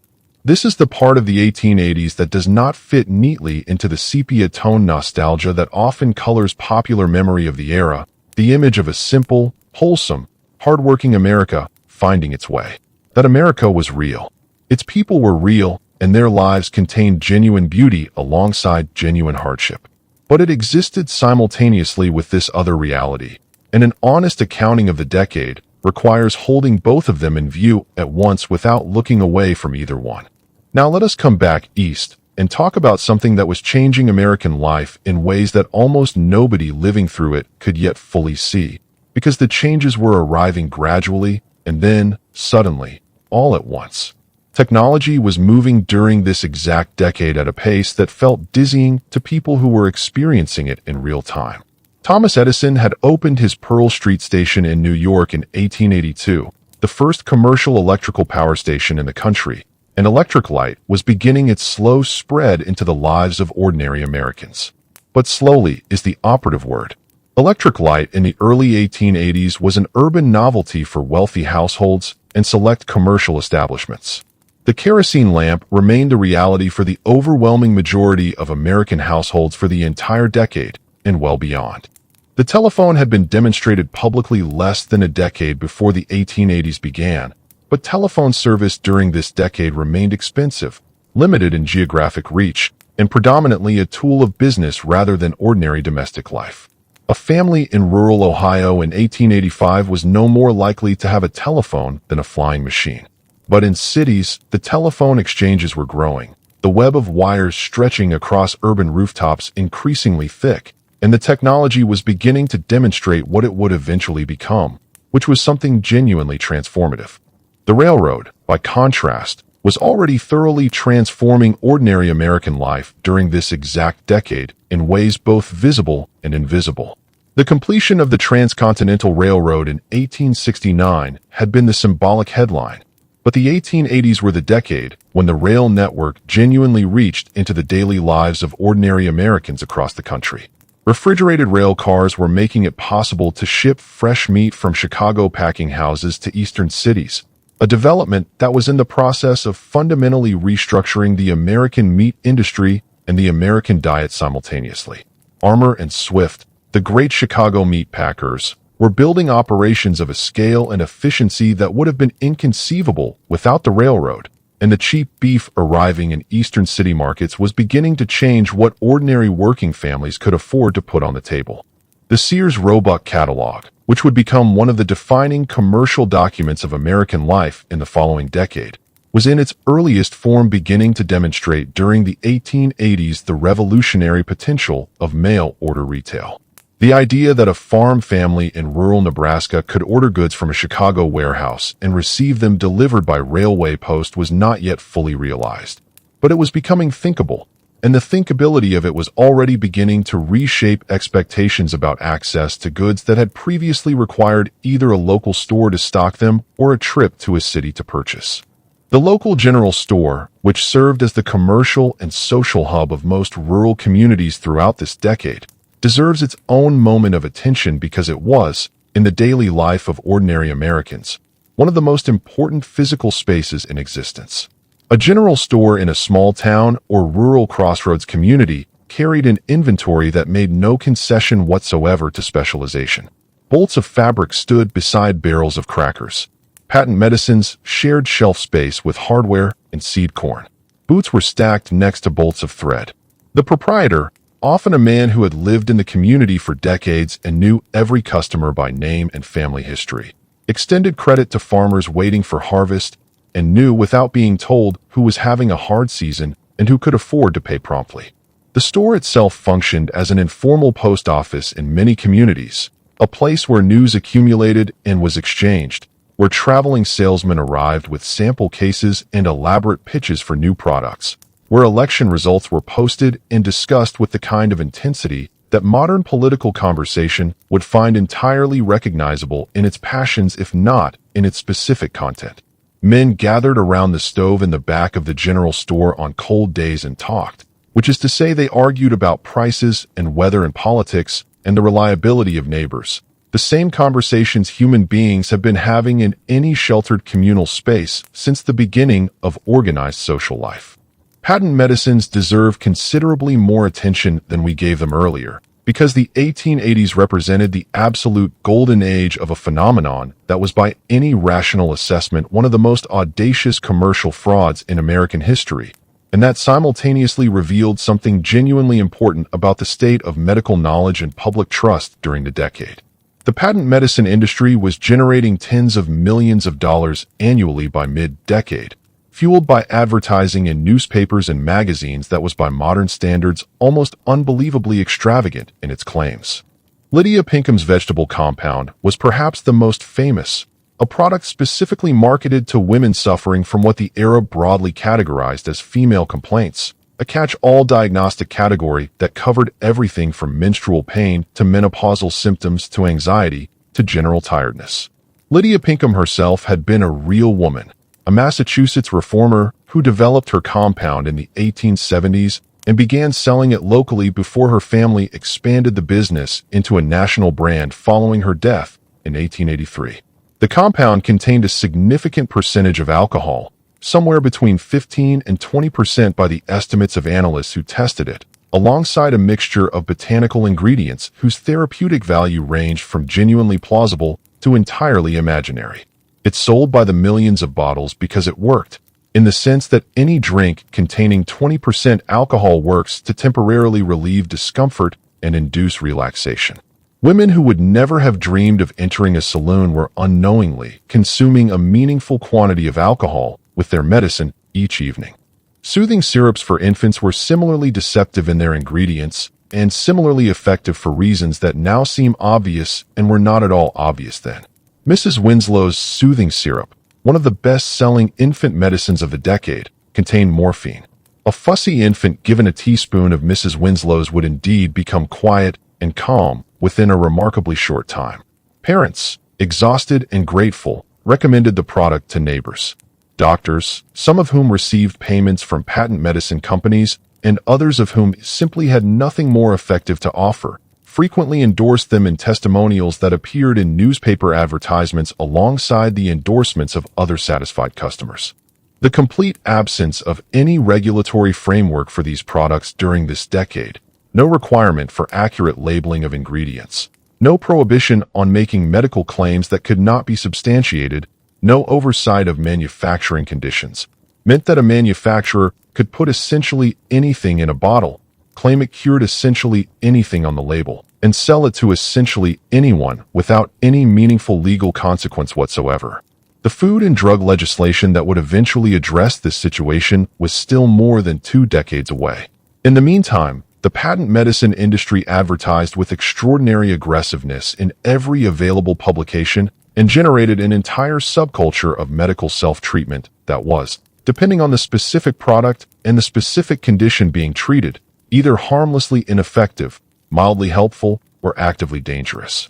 This is the part of the 1880s that does not fit neatly into the sepia-tone nostalgia that often colors popular memory of the era, the image of a simple, wholesome, hardworking America finding its way. That America was real. Its people were real, and their lives contained genuine beauty alongside genuine hardship. But it existed simultaneously with this other reality, and an honest accounting of the decade requires holding both of them in view at once without looking away from either one. Now let us come back east and talk about something that was changing American life in ways that almost nobody living through it could yet fully see, because the changes were arriving gradually and then, suddenly, all at once. Technology was moving during this exact decade at a pace that felt dizzying to people who were experiencing it in real time. Thomas Edison had opened his Pearl Street station in New York in 1882, the first commercial electrical power station in the country, and electric light was beginning its slow spread into the lives of ordinary Americans. But slowly is the operative word. Electric light in the early 1880s was an urban novelty for wealthy households and select commercial establishments. The kerosene lamp remained a reality for the overwhelming majority of American households for the entire decade and well beyond. The telephone had been demonstrated publicly less than a decade before the 1880s began, but telephone service during this decade remained expensive, limited in geographic reach, and predominantly a tool of business rather than ordinary domestic life. A family in rural Ohio in 1885 was no more likely to have a telephone than a flying machine. But in cities, the telephone exchanges were growing, the web of wires stretching across urban rooftops increasingly thick, and the technology was beginning to demonstrate what it would eventually become, which was something genuinely transformative. The railroad, by contrast, was already thoroughly transforming ordinary American life during this exact decade in ways both visible and invisible. The completion of the Transcontinental Railroad in 1869 had been the symbolic headline, but the 1880s were the decade when the rail network genuinely reached into the daily lives of ordinary Americans across the country. Refrigerated rail cars were making it possible to ship fresh meat from Chicago packing houses to eastern cities, a development that was in the process of fundamentally restructuring the American meat industry and the American diet simultaneously. Armour and Swift, the great Chicago meat packers, were building operations of a scale and efficiency that would have been inconceivable without the railroad, and the cheap beef arriving in eastern city markets was beginning to change what ordinary working families could afford to put on the table. The Sears Roebuck catalog, which would become one of the defining commercial documents of American life in the following decade, was in its earliest form beginning to demonstrate during the 1880s the revolutionary potential of mail-order retail. The idea that a farm family in rural Nebraska could order goods from a Chicago warehouse and receive them delivered by railway post was not yet fully realized. But it was becoming thinkable, and the thinkability of it was already beginning to reshape expectations about access to goods that had previously required either a local store to stock them or a trip to a city to purchase. The local general store, which served as the commercial and social hub of most rural communities throughout this decade, deserves its own moment of attention because it was, in the daily life of ordinary Americans, one of the most important physical spaces in existence. A general store in a small town or rural crossroads community carried an inventory that made no concession whatsoever to specialization. Bolts of fabric stood beside barrels of crackers. Patent medicines shared shelf space with hardware and seed corn. Boots were stacked next to bolts of thread. The proprietor, often a man who had lived in the community for decades and knew every customer by name and family history, extended credit to farmers waiting for harvest and knew without being told who was having a hard season and who could afford to pay promptly. The store itself functioned as an informal post office in many communities, a place where news accumulated and was exchanged, where traveling salesmen arrived with sample cases and elaborate pitches for new products, where election results were posted and discussed with the kind of intensity that modern political conversation would find entirely recognizable in its passions if not in its specific content. Men gathered around the stove in the back of the general store on cold days and talked, which is to say they argued about prices and weather and politics and the reliability of neighbors. The same conversations human beings have been having in any sheltered communal space since the beginning of organized social life. Patent medicines deserve considerably more attention than we gave them earlier, because the 1880s represented the absolute golden age of a phenomenon that was by any rational assessment one of the most audacious commercial frauds in American history, and that simultaneously revealed something genuinely important about the state of medical knowledge and public trust during the decade. The patent medicine industry was generating tens of millions of dollars annually by mid-decade, fueled by advertising in newspapers and magazines that was by modern standards almost unbelievably extravagant in its claims. Lydia Pinkham's vegetable compound was perhaps the most famous, a product specifically marketed to women suffering from what the era broadly categorized as female complaints, a catch-all diagnostic category that covered everything from menstrual pain to menopausal symptoms to anxiety to general tiredness. Lydia Pinkham herself had been a real woman, a Massachusetts reformer who developed her compound in the 1870s and began selling it locally before her family expanded the business into a national brand following her death in 1883. The compound contained a significant percentage of alcohol, somewhere between 15 and 20% by the estimates of analysts who tested it, alongside a mixture of botanical ingredients whose therapeutic value ranged from genuinely plausible to entirely imaginary. It sold by the millions of bottles because it worked, in the sense that any drink containing 20% alcohol works to temporarily relieve discomfort and induce relaxation. Women who would never have dreamed of entering a saloon were unknowingly consuming a meaningful quantity of alcohol with their medicine each evening. Soothing syrups for infants were similarly deceptive in their ingredients and similarly effective for reasons that now seem obvious and were not at all obvious then. Mrs. Winslow's soothing syrup, one of the best-selling infant medicines of the decade, contained morphine. A fussy infant given a teaspoon of Mrs. Winslow's would indeed become quiet and calm within a remarkably short time. Parents, exhausted and grateful, recommended the product to neighbors. Doctors, some of whom received payments from patent medicine companies and others of whom simply had nothing more effective to offer, frequently endorsed them in testimonials that appeared in newspaper advertisements alongside the endorsements of other satisfied customers. The complete absence of any regulatory framework for these products during this decade, no requirement for accurate labeling of ingredients, no prohibition on making medical claims that could not be substantiated, no oversight of manufacturing conditions, meant that a manufacturer could put essentially anything in a bottle, claim it cured essentially anything on the label, and sell it to essentially anyone without any meaningful legal consequence whatsoever. The food and drug legislation that would eventually address this situation was still more than 2 decades away. In the meantime, the patent medicine industry advertised with extraordinary aggressiveness in every available publication and generated an entire subculture of medical self-treatment that was, depending on the specific product and the specific condition being treated, either harmlessly ineffective, mildly helpful, or actively dangerous.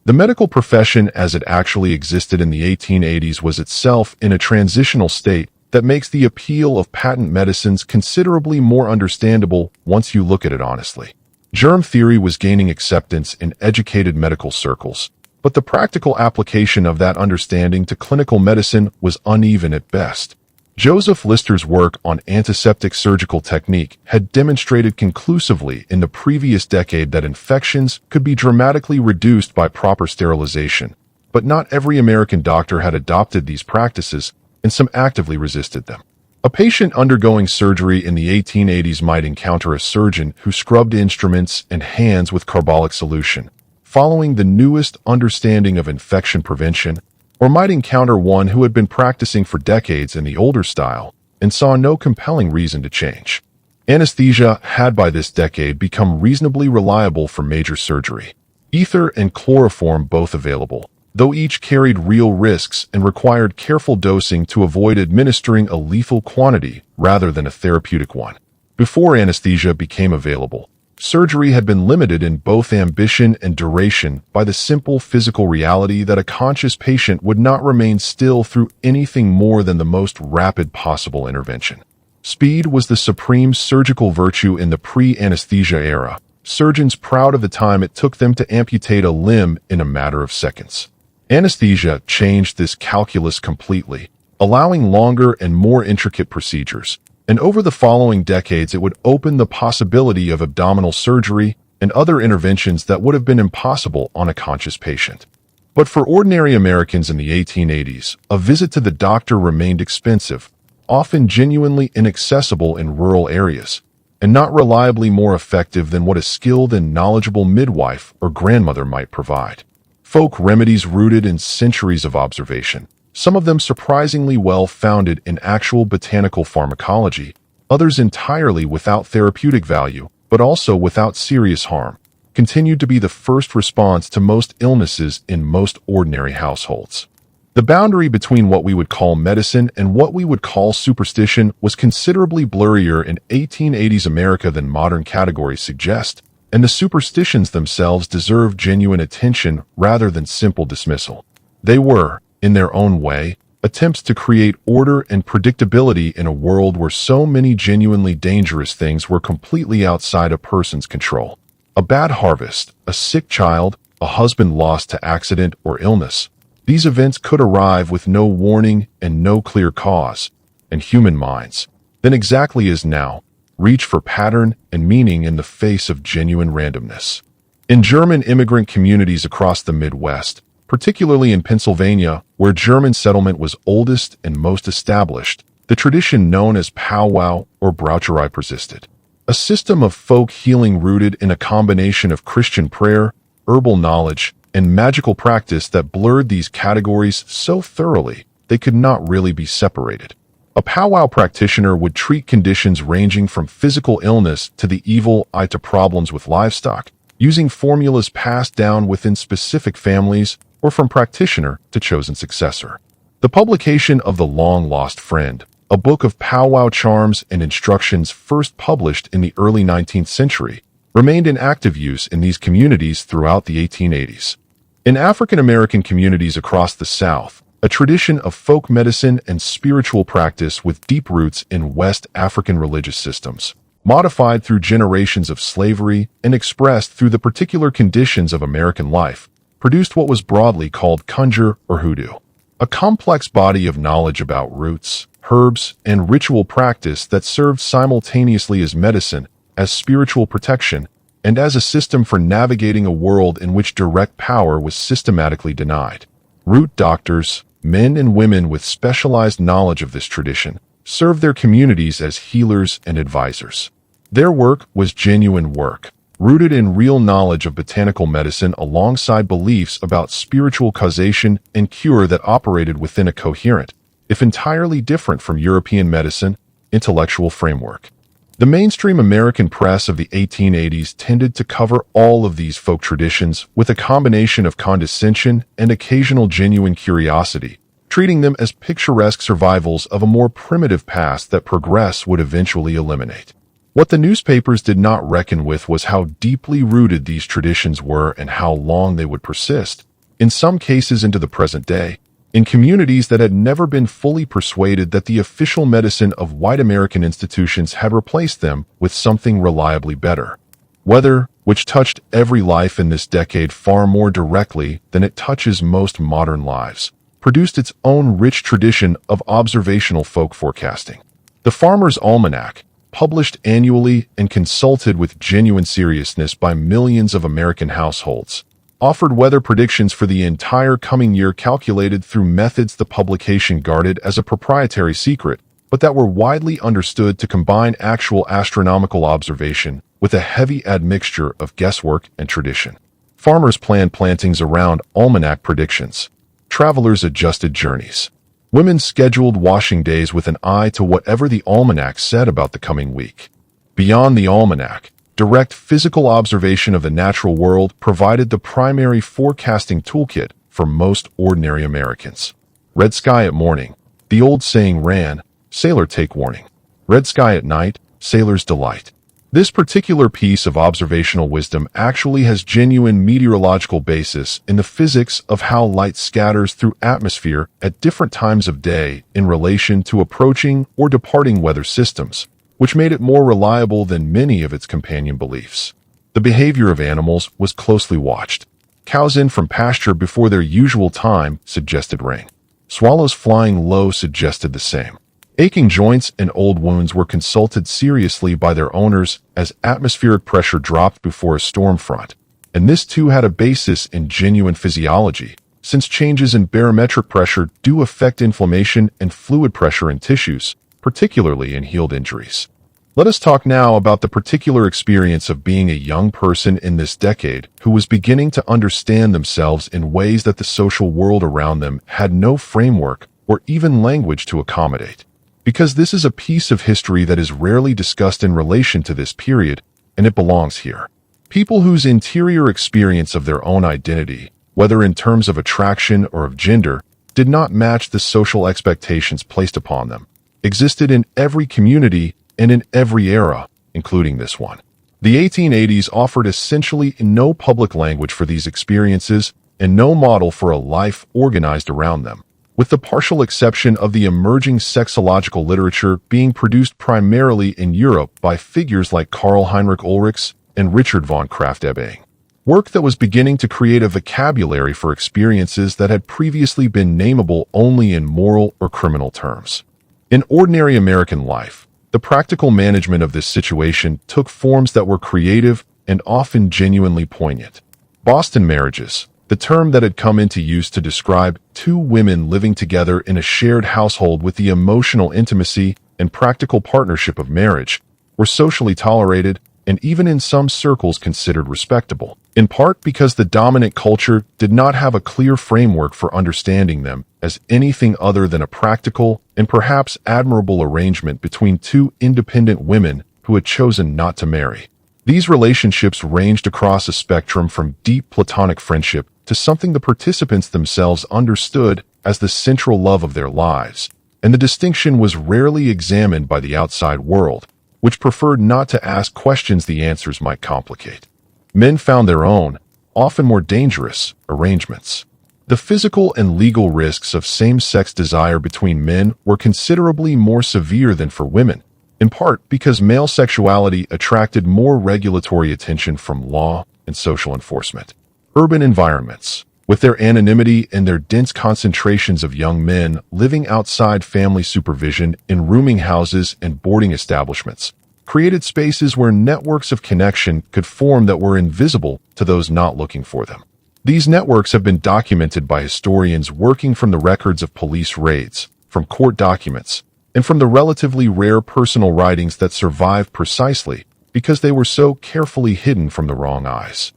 The medical profession as it actually existed in the 1880s was itself in a transitional state that makes the appeal of patent medicines considerably more understandable once you look at it honestly. Germ theory was gaining acceptance in educated medical circles, but the practical application of that understanding to clinical medicine was uneven at best. Joseph Lister's work on antiseptic surgical technique had demonstrated conclusively in the previous decade that infections could be dramatically reduced by proper sterilization, but not every American doctor had adopted these practices, and some actively resisted them. A patient undergoing surgery in the 1880s might encounter a surgeon who scrubbed instruments and hands with carbolic solution, following the newest understanding of infection prevention, or might encounter one who had been practicing for decades in the older style and saw no compelling reason to change. Anesthesia had by this decade become reasonably reliable for major surgery. Ether and chloroform both available, though each carried real risks and required careful dosing to avoid administering a lethal quantity rather than a therapeutic one. Before anesthesia became available, surgery had been limited in both ambition and duration by the simple physical reality that a conscious patient would not remain still through anything more than the most rapid possible intervention. Speed was the supreme surgical virtue in the pre-anesthesia era, surgeons proud of the time it took them to amputate a limb in a matter of seconds. Anesthesia changed this calculus completely, allowing longer and more intricate procedures, and over the following decades it would open the possibility of abdominal surgery and other interventions that would have been impossible on a conscious patient. But for ordinary Americans in the 1880s, a visit to the doctor remained expensive, often genuinely inaccessible in rural areas, and not reliably more effective than what a skilled and knowledgeable midwife or grandmother might provide. Folk remedies rooted in centuries of observation, some of them surprisingly well founded in actual botanical pharmacology, others entirely without therapeutic value, but also without serious harm, continued to be the first response to most illnesses in most ordinary households. The boundary between what we would call medicine and what we would call superstition was considerably blurrier in 1880s America than modern categories suggest, and the superstitions themselves deserve genuine attention rather than simple dismissal. They were, in their own way, attempts to create order and predictability in a world where so many genuinely dangerous things were completely outside a person's control. A bad harvest, a sick child, a husband lost to accident or illness. These events could arrive with no warning and no clear cause, and human minds, then exactly as now, reach for pattern and meaning in the face of genuine randomness. In German immigrant communities across the Midwest, particularly in Pennsylvania, where German settlement was oldest and most established, the tradition known as powwow or braucherei persisted. A system of folk healing rooted in a combination of Christian prayer, herbal knowledge, and magical practice that blurred these categories so thoroughly they could not really be separated. A powwow practitioner would treat conditions ranging from physical illness to the evil eye to problems with livestock, using formulas passed down within specific families or from practitioner to chosen successor. The publication of The Long Lost Friend, a book of powwow charms and instructions first published in the early 19th century, remained in active use in these communities throughout the 1880s. In African American communities across the South, a tradition of folk medicine and spiritual practice with deep roots in West African religious systems, modified through generations of slavery and expressed through the particular conditions of American life, produced what was broadly called conjure or hoodoo, a complex body of knowledge about roots, herbs, and ritual practice that served simultaneously as medicine, as spiritual protection, and as a system for navigating a world in which direct power was systematically denied. Root doctors, men and women with specialized knowledge of this tradition, served their communities as healers and advisors. Their work was genuine work, rooted in real knowledge of botanical medicine alongside beliefs about spiritual causation and cure that operated within a coherent, if entirely different from European medicine, intellectual framework. The mainstream American press of the 1880s tended to cover all of these folk traditions with a combination of condescension and occasional genuine curiosity, treating them as picturesque survivals of a more primitive past that progress would eventually eliminate. What the newspapers did not reckon with was how deeply rooted these traditions were and how long they would persist, in some cases into the present day, in communities that had never been fully persuaded that the official medicine of white American institutions had replaced them with something reliably better. Whether, which touched every life in this decade far more directly than it touches most modern lives, produced its own rich tradition of observational folk forecasting. The Farmer's Almanac, published annually and consulted with genuine seriousness by millions of American households, offered weather predictions for the entire coming year calculated through methods the publication guarded as a proprietary secret, but that were widely understood to combine actual astronomical observation with a heavy admixture of guesswork and tradition. Farmers planned plantings around almanac predictions. Travelers adjusted journeys. Women scheduled washing days with an eye to whatever the almanac said about the coming week. Beyond the almanac, direct physical observation of the natural world provided the primary forecasting toolkit for most ordinary Americans. Red sky at morning. The old saying ran, "Sailor take warning. Red sky at night, sailor's delight." This particular piece of observational wisdom actually has genuine meteorological basis in the physics of how light scatters through atmosphere at different times of day in relation to approaching or departing weather systems, which made it more reliable than many of its companion beliefs. The behavior of animals was closely watched. Cows in from pasture before their usual time suggested rain. Swallows flying low suggested the same. Aching joints and old wounds were consulted seriously by their owners as atmospheric pressure dropped before a storm front, and this too had a basis in genuine physiology, since changes in barometric pressure do affect inflammation and fluid pressure in tissues, particularly in healed injuries. Let us talk now about the particular experience of being a young person in this decade who was beginning to understand themselves in ways that the social world around them had no framework or even language to accommodate. Because this is a piece of history that is rarely discussed in relation to this period, and it belongs here. People whose interior experience of their own identity, whether in terms of attraction or of gender, did not match the social expectations placed upon them, existed in every community and in every era, including this one. The 1880s offered essentially no public language for these experiences and no model for a life organized around them, with the partial exception of the emerging sexological literature being produced primarily in Europe by figures like Karl Heinrich Ulrichs and Richard von Krafft-Ebing. Work that was beginning to create a vocabulary for experiences that had previously been nameable only in moral or criminal terms. In ordinary American life, the practical management of this situation took forms that were creative and often genuinely poignant. Boston marriages, the term that had come into use to describe two women living together in a shared household with the emotional intimacy and practical partnership of marriage, were socially tolerated and even in some circles considered respectable, in part because the dominant culture did not have a clear framework for understanding them as anything other than a practical and perhaps admirable arrangement between two independent women who had chosen not to marry. These relationships ranged across a spectrum from deep platonic friendship to something the participants themselves understood as the central love of their lives, and the distinction was rarely examined by the outside world, which preferred not to ask questions the answers might complicate. Men found their own, often more dangerous, arrangements. The physical and legal risks of same-sex desire between men were considerably more severe than for women, in part because male sexuality attracted more regulatory attention from law and social enforcement. Urban environments, with their anonymity and their dense concentrations of young men living outside family supervision in rooming houses and boarding establishments, created spaces where networks of connection could form that were invisible to those not looking for them. These networks have been documented by historians working from the records of police raids, from court documents, and from the relatively rare personal writings that survive precisely because they were so carefully hidden from the wrong eyes.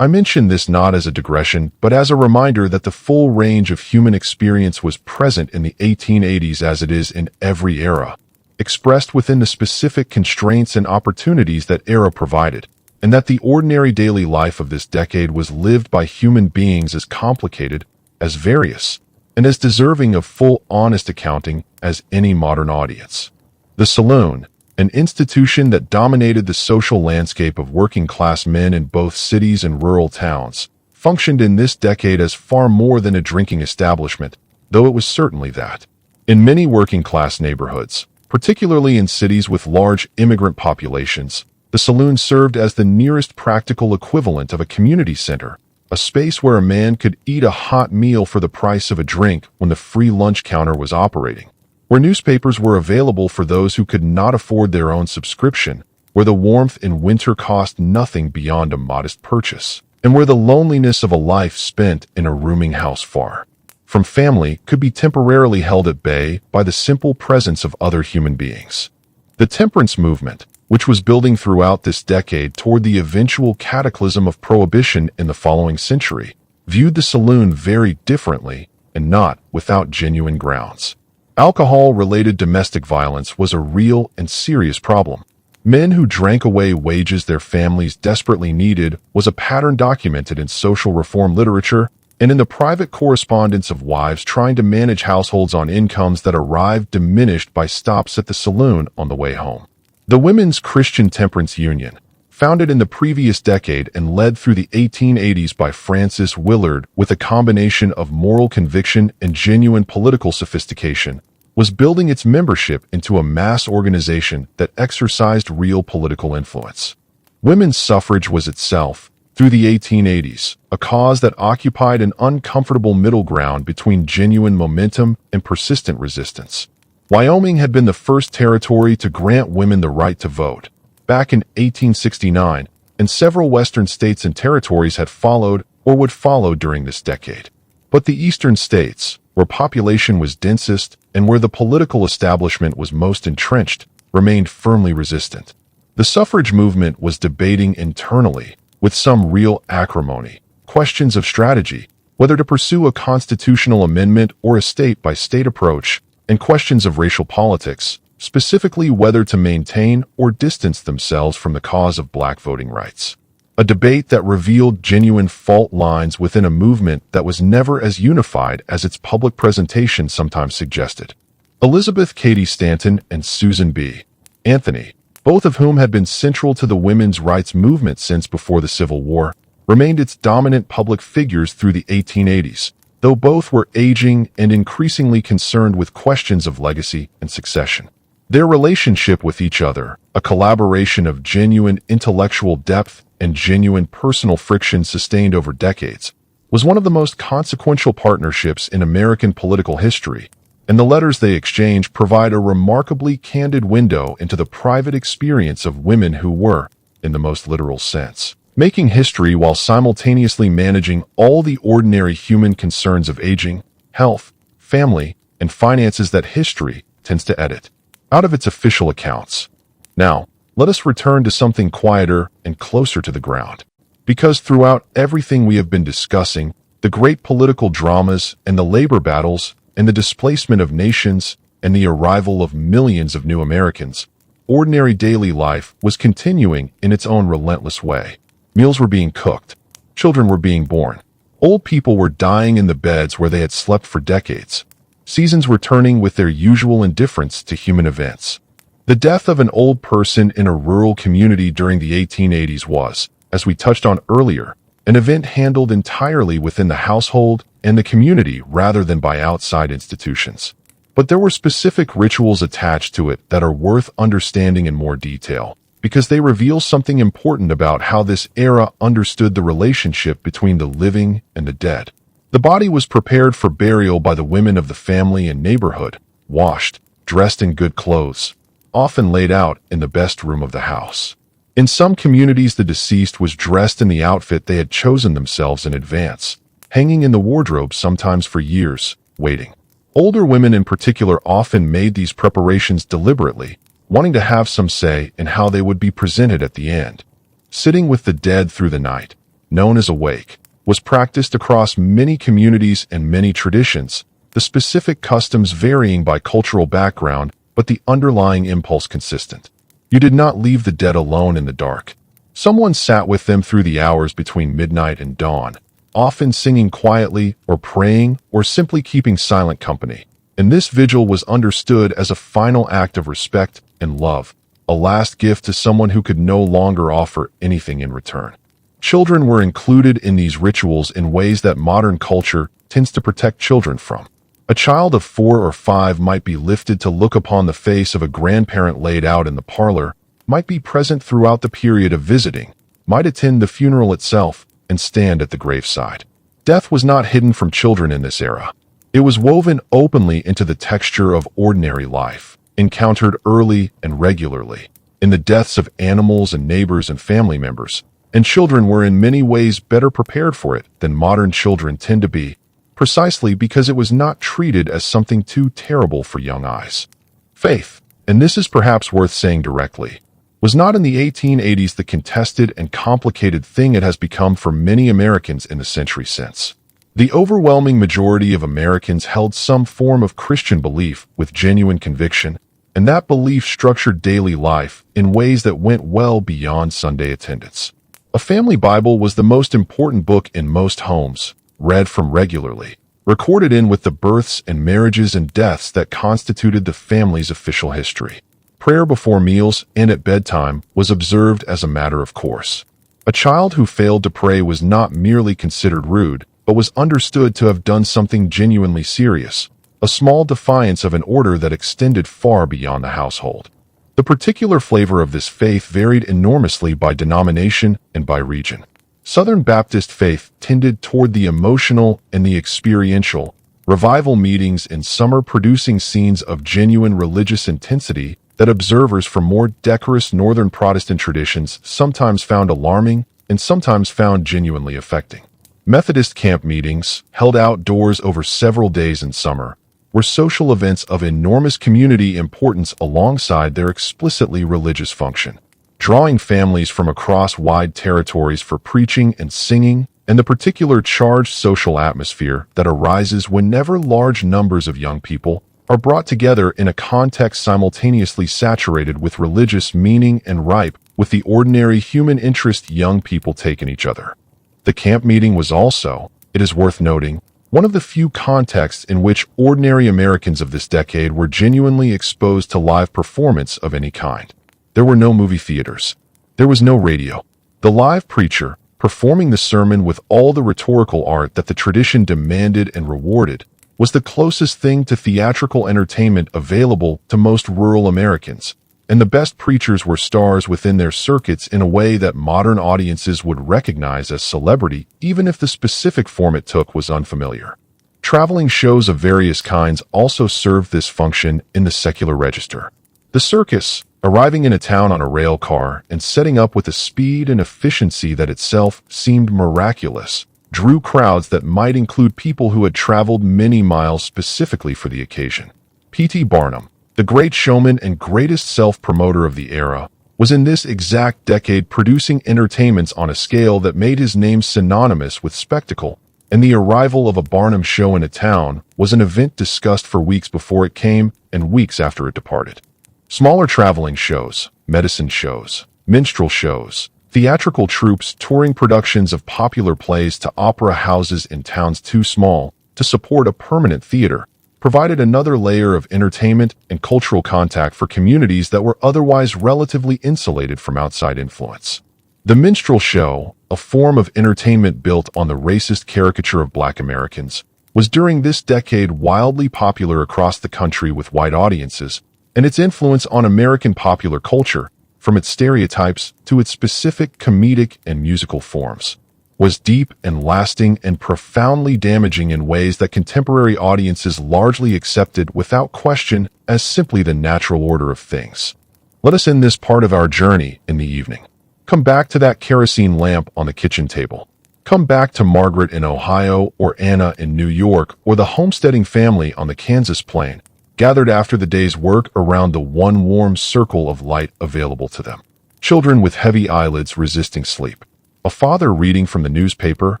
I mention this not as a digression, but as a reminder that the full range of human experience was present in the 1880s as it is in every era, expressed within the specific constraints and opportunities that era provided, and that the ordinary daily life of this decade was lived by human beings as complicated, as various, and as deserving of full honest accounting as any modern audience. The saloon, an institution that dominated the social landscape of working-class men in both cities and rural towns, functioned in this decade as far more than a drinking establishment, though it was certainly that. In many working-class neighborhoods, particularly in cities with large immigrant populations, The saloon served as the nearest practical equivalent of a community center, a space where a man could eat a hot meal for the price of a drink when the free lunch counter was operating, where newspapers were available for those who could not afford their own subscription, where the warmth in winter cost nothing beyond a modest purchase, and where the loneliness of a life spent in a rooming house far from family could be temporarily held at bay by the simple presence of other human beings. The temperance movement, which was building throughout this decade toward the eventual cataclysm of prohibition in the following century, viewed the saloon very differently and not without genuine grounds. Alcohol-related domestic violence was a real and serious problem. Men who drank away wages their families desperately needed was a pattern documented in social reform literature and in the private correspondence of wives trying to manage households on incomes that arrived diminished by stops at the saloon on the way home. The Women's Christian Temperance Union, founded in the previous decade and led through the 1880s by Frances Willard with a combination of moral conviction and genuine political sophistication, was building its membership into a mass organization that exercised real political influence. Women's suffrage was itself, through the 1880s, a cause that occupied an uncomfortable middle ground between genuine momentum and persistent resistance. Wyoming had been the first territory to grant women the right to vote, back in 1869, and several western states and territories had followed or would follow during this decade. But the eastern states, where population was densest and where the political establishment was most entrenched, remained firmly resistant. The suffrage movement was debating internally, with some real acrimony, questions of strategy, whether to pursue a constitutional amendment or a state-by-state approach, and questions of racial politics, specifically whether to maintain or distance themselves from the cause of black voting rights. A debate that revealed genuine fault lines within a movement that was never as unified as its public presentation sometimes suggested. Elizabeth Cady Stanton and Susan B. Anthony, both of whom had been central to the women's rights movement since before the Civil War, remained its dominant public figures through the 1880s, though both were aging and increasingly concerned with questions of legacy and succession. Their relationship with each other, a collaboration of genuine intellectual depth and genuine personal friction sustained over decades, was one of the most consequential partnerships in American political history, and the letters they exchanged provide a remarkably candid window into the private experience of women who were, in the most literal sense, making history while simultaneously managing all the ordinary human concerns of aging, health, family, and finances that history tends to edit out of its official accounts. Now, let us return to something quieter and closer to the ground. Because throughout everything we have been discussing, the great political dramas and the labor battles and the displacement of nations and the arrival of millions of new Americans, ordinary daily life was continuing in its own relentless way. Meals were being cooked. Children were being born. Old people were dying in the beds where they had slept for decades. Seasons were turning with their usual indifference to human events. The death of an old person in a rural community during the 1880s was, as we touched on earlier, an event handled entirely within the household and the community rather than by outside institutions. But there were specific rituals attached to it that are worth understanding in more detail, because they reveal something important about how this era understood the relationship between the living and the dead. The body was prepared for burial by the women of the family and neighborhood, washed, dressed in good clothes, often laid out in the best room of the house. In some communities, the deceased was dressed in the outfit they had chosen themselves in advance, hanging in the wardrobe sometimes for years, waiting. Older women in particular often made these preparations deliberately, wanting to have some say in how they would be presented at the end. Sitting with the dead through the night, known as a wake, was practiced across many communities and many traditions, the specific customs varying by cultural background, but the underlying impulse consistent. You did not leave the dead alone in the dark. Someone sat with them through the hours between midnight and dawn, often singing quietly or praying or simply keeping silent company. And this vigil was understood as a final act of respect and love, a last gift to someone who could no longer offer anything in return. Children were included in these rituals in ways that modern culture tends to protect children from. A child of 4 or 5 might be lifted to look upon the face of a grandparent laid out in the parlor, might be present throughout the period of visiting, might attend the funeral itself, and stand at the graveside. Death was not hidden from children in this era. It was woven openly into the texture of ordinary life, encountered early and regularly, in the deaths of animals and neighbors and family members, and children were in many ways better prepared for it than modern children tend to be, precisely because it was not treated as something too terrible for young eyes. Faith, and this is perhaps worth saying directly, was not in the 1880s the contested and complicated thing it has become for many Americans in the century since. The overwhelming majority of Americans held some form of Christian belief with genuine conviction, and that belief structured daily life in ways that went well beyond Sunday attendance. A family Bible was the most important book in most homes, read from regularly, recorded in with the births and marriages and deaths that constituted the family's official history. Prayer before meals and at bedtime was observed as a matter of course. A child who failed to pray was not merely considered rude, but was understood to have done something genuinely serious, a small defiance of an order that extended far beyond the household. The particular flavor of this faith varied enormously by denomination and by region. Southern Baptist faith tended toward the emotional and the experiential, revival meetings in summer producing scenes of genuine religious intensity that observers from more decorous Northern Protestant traditions sometimes found alarming and sometimes found genuinely affecting. Methodist camp meetings, held outdoors over several days in summer, were social events of enormous community importance alongside their explicitly religious function, drawing families from across wide territories for preaching and singing, and the particular charged social atmosphere that arises whenever large numbers of young people are brought together in a context simultaneously saturated with religious meaning and ripe with the ordinary human interest young people take in each other. The camp meeting was also, it is worth noting, one of the few contexts in which ordinary Americans of this decade were genuinely exposed to live performance of any kind. There were no movie theaters. There was no radio. The live preacher, performing the sermon with all the rhetorical art that the tradition demanded and rewarded, was the closest thing to theatrical entertainment available to most rural Americans, and the best preachers were stars within their circuits in a way that modern audiences would recognize as celebrity even if the specific form it took was unfamiliar. Traveling shows of various kinds also served this function in the secular register. The circus, arriving in a town on a rail car and setting up with a speed and efficiency that itself seemed miraculous, drew crowds that might include people who had traveled many miles specifically for the occasion. P.T. Barnum, the great showman and greatest self-promoter of the era, was in this exact decade producing entertainments on a scale that made his name synonymous with spectacle, and the arrival of a Barnum show in a town was an event discussed for weeks before it came and weeks after it departed. Smaller traveling shows, medicine shows, minstrel shows, theatrical troupes touring productions of popular plays to opera houses in towns too small to support a permanent theater, provided another layer of entertainment and cultural contact for communities that were otherwise relatively insulated from outside influence. The minstrel show, a form of entertainment built on the racist caricature of Black Americans, was during this decade wildly popular across the country with white audiences, and its influence on American popular culture, from its stereotypes to its specific comedic and musical forms, was deep and lasting and profoundly damaging in ways that contemporary audiences largely accepted without question as simply the natural order of things. Let us end this part of our journey in the evening. Come back to that kerosene lamp on the kitchen table. Come back to Margaret in Ohio or Anna in New York or the homesteading family on the Kansas plain, gathered after the day's work around the one warm circle of light available to them. Children with heavy eyelids resisting sleep. A father reading from the newspaper,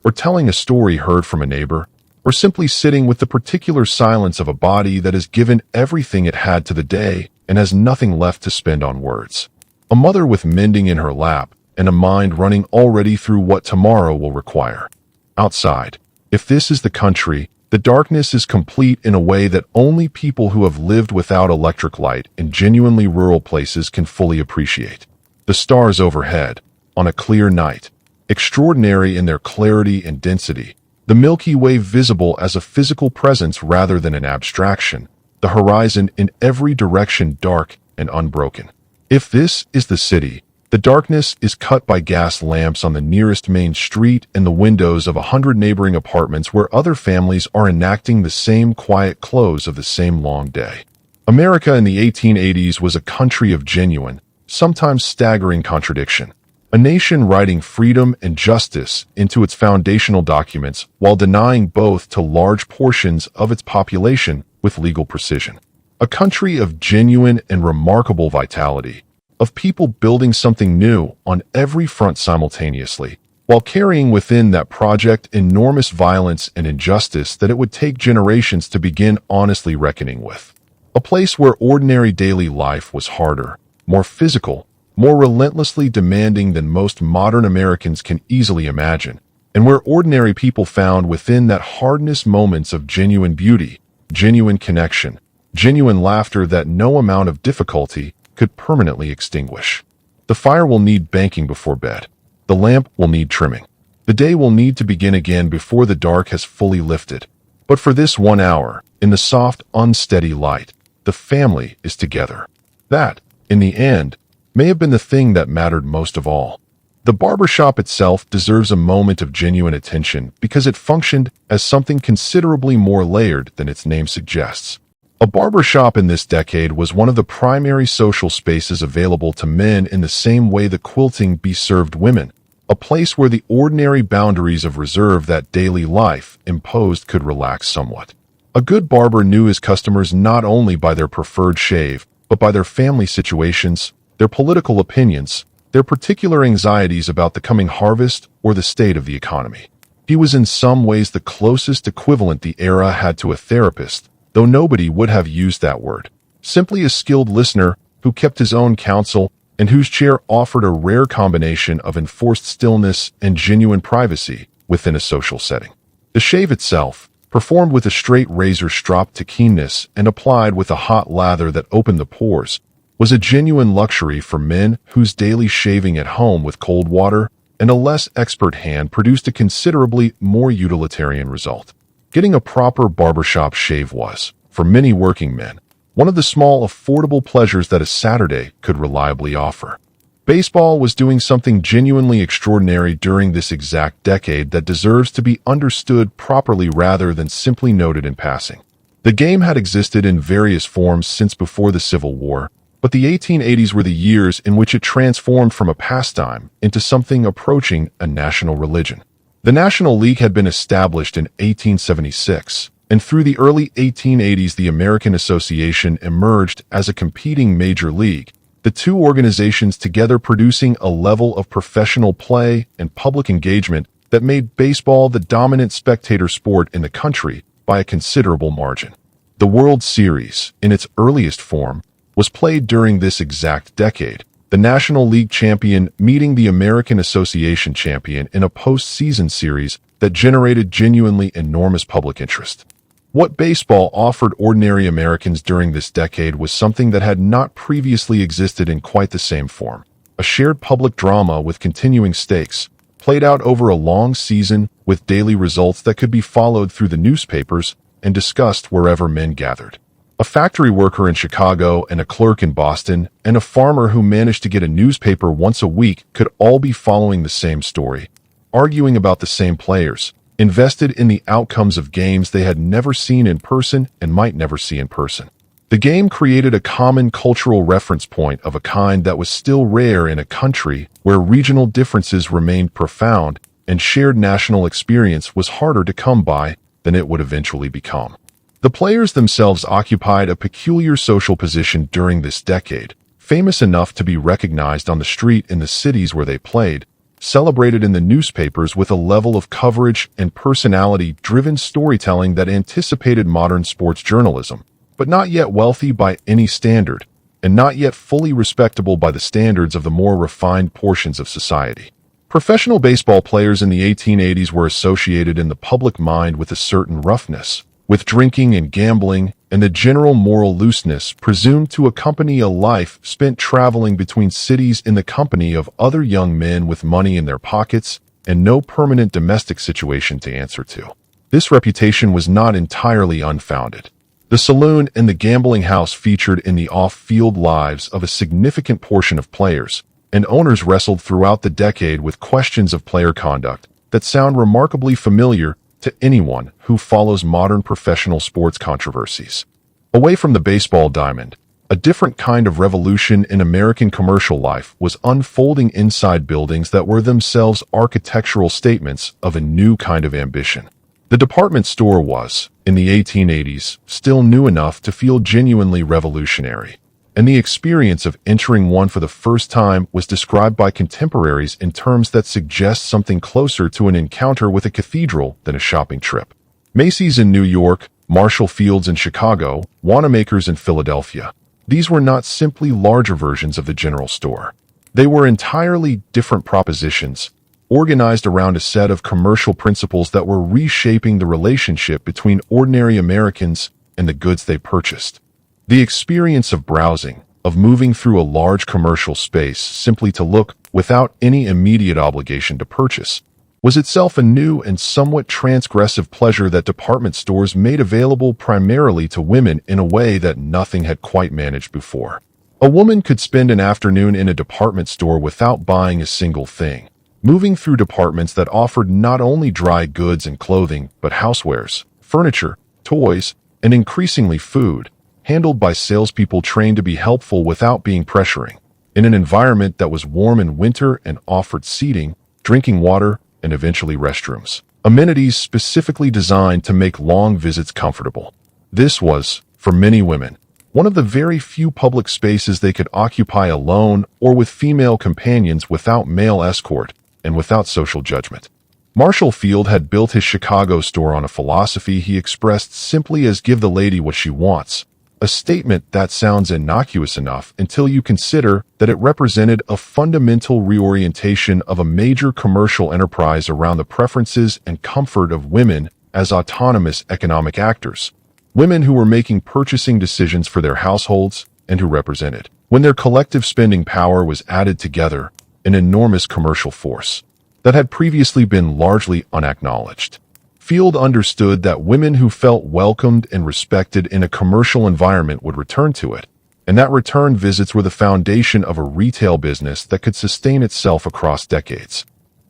or telling a story heard from a neighbor, or simply sitting with the particular silence of a body that has given everything it had to the day and has nothing left to spend on words. A mother with mending in her lap and a mind running already through what tomorrow will require. Outside, if this is the country, the darkness is complete in a way that only people who have lived without electric light in genuinely rural places can fully appreciate. The stars overhead, on a clear night, extraordinary in their clarity and density, the Milky Way visible as a physical presence rather than an abstraction, the horizon in every direction dark and unbroken. If this is the city, the darkness is cut by gas lamps on the nearest main street and the windows of 100 neighboring apartments where other families are enacting the same quiet close of the same long day. America in the 1880s was a country of genuine, sometimes staggering contradiction. A nation writing freedom and justice into its foundational documents while denying both to large portions of its population with legal precision. A country of genuine and remarkable vitality, of people building something new on every front simultaneously, while carrying within that project enormous violence and injustice that it would take generations to begin honestly reckoning with. A place where ordinary daily life was harder, more physical, more relentlessly demanding than most modern Americans can easily imagine, and where ordinary people found within that hardness moments of genuine beauty, genuine connection, genuine laughter that no amount of difficulty could permanently extinguish. The fire will need banking before bed. The lamp will need trimming. The day will need to begin again before the dark has fully lifted. But for this 1 hour, in the soft, unsteady light, the family is together. That, in the end, may have been the thing that mattered most of all. The barbershop itself deserves a moment of genuine attention because it functioned as something considerably more layered than its name suggests. A barbershop in this decade was one of the primary social spaces available to men in the same way the quilting bee served women, a place where the ordinary boundaries of reserve that daily life imposed could relax somewhat. A good barber knew his customers not only by their preferred shave, but by their family situations, their political opinions, their particular anxieties about the coming harvest or the state of the economy. He was in some ways the closest equivalent the era had to a therapist, though nobody would have used that word. Simply a skilled listener who kept his own counsel and whose chair offered a rare combination of enforced stillness and genuine privacy within a social setting. The shave itself, performed with a straight razor stropped to keenness and applied with a hot lather that opened the pores, was a genuine luxury for men whose daily shaving at home with cold water and a less expert hand produced a considerably more utilitarian result. Getting a proper barbershop shave was, for many working men, one of the small affordable pleasures that a Saturday could reliably offer. Baseball was doing something genuinely extraordinary during this exact decade that deserves to be understood properly rather than simply noted in passing. The game had existed in various forms since before the Civil War, but the 1880s were the years in which it transformed from a pastime into something approaching a national religion. The National League had been established in 1876, and through the early 1880s the American Association emerged as a competing major league, the two organizations together producing a level of professional play and public engagement that made baseball the dominant spectator sport in the country by a considerable margin. The World Series, in its earliest form, was played during this exact decade, the National League champion meeting the American Association champion in a postseason series that generated genuinely enormous public interest. What baseball offered ordinary Americans during this decade was something that had not previously existed in quite the same form. A shared public drama with continuing stakes, played out over a long season with daily results that could be followed through the newspapers and discussed wherever men gathered. A factory worker in Chicago and a clerk in Boston and a farmer who managed to get a newspaper once a week could all be following the same story, arguing about the same players, invested in the outcomes of games they had never seen in person and might never see in person. The game created a common cultural reference point of a kind that was still rare in a country where regional differences remained profound and shared national experience was harder to come by than it would eventually become. The players themselves occupied a peculiar social position during this decade, famous enough to be recognized on the street in the cities where they played, celebrated in the newspapers with a level of coverage and personality-driven storytelling that anticipated modern sports journalism, but not yet wealthy by any standard, and not yet fully respectable by the standards of the more refined portions of society. Professional baseball players in the 1880s were associated in the public mind with a certain roughness, with drinking and gambling, and the general moral looseness presumed to accompany a life spent traveling between cities in the company of other young men with money in their pockets and no permanent domestic situation to answer to. This reputation was not entirely unfounded. The saloon and the gambling house featured in the off-field lives of a significant portion of players, and owners wrestled throughout the decade with questions of player conduct that sound remarkably familiar to anyone who follows modern professional sports controversies. Away from the baseball diamond, a different kind of revolution in American commercial life was unfolding inside buildings that were themselves architectural statements of a new kind of ambition. The department store was, in the 1880s, still new enough to feel genuinely revolutionary, and the experience of entering one for the first time was described by contemporaries in terms that suggest something closer to an encounter with a cathedral than a shopping trip. Macy's in New York, Marshall Field's in Chicago, Wanamaker's in Philadelphia. These were not simply larger versions of the general store. They were entirely different propositions, organized around a set of commercial principles that were reshaping the relationship between ordinary Americans and the goods they purchased. The experience of browsing, of moving through a large commercial space simply to look without any immediate obligation to purchase, was itself a new and somewhat transgressive pleasure that department stores made available primarily to women in a way that nothing had quite managed before. A woman could spend an afternoon in a department store without buying a single thing, moving through departments that offered not only dry goods and clothing, but housewares, furniture, toys, and increasingly food, handled by salespeople trained to be helpful without being pressuring, in an environment that was warm in winter and offered seating, drinking water, and eventually restrooms. Amenities specifically designed to make long visits comfortable. This was, for many women, one of the very few public spaces they could occupy alone or with female companions without male escort and without social judgment. Marshall Field had built his Chicago store on a philosophy he expressed simply as "give the lady what she wants," a statement that sounds innocuous enough until you consider that it represented a fundamental reorientation of a major commercial enterprise around the preferences and comfort of women as autonomous economic actors, women who were making purchasing decisions for their households and who represented, when their collective spending power was added together, an enormous commercial force that had previously been largely unacknowledged. Field understood that women who felt welcomed and respected in a commercial environment would return to it, and that return visits were the foundation of a retail business that could sustain itself across decades.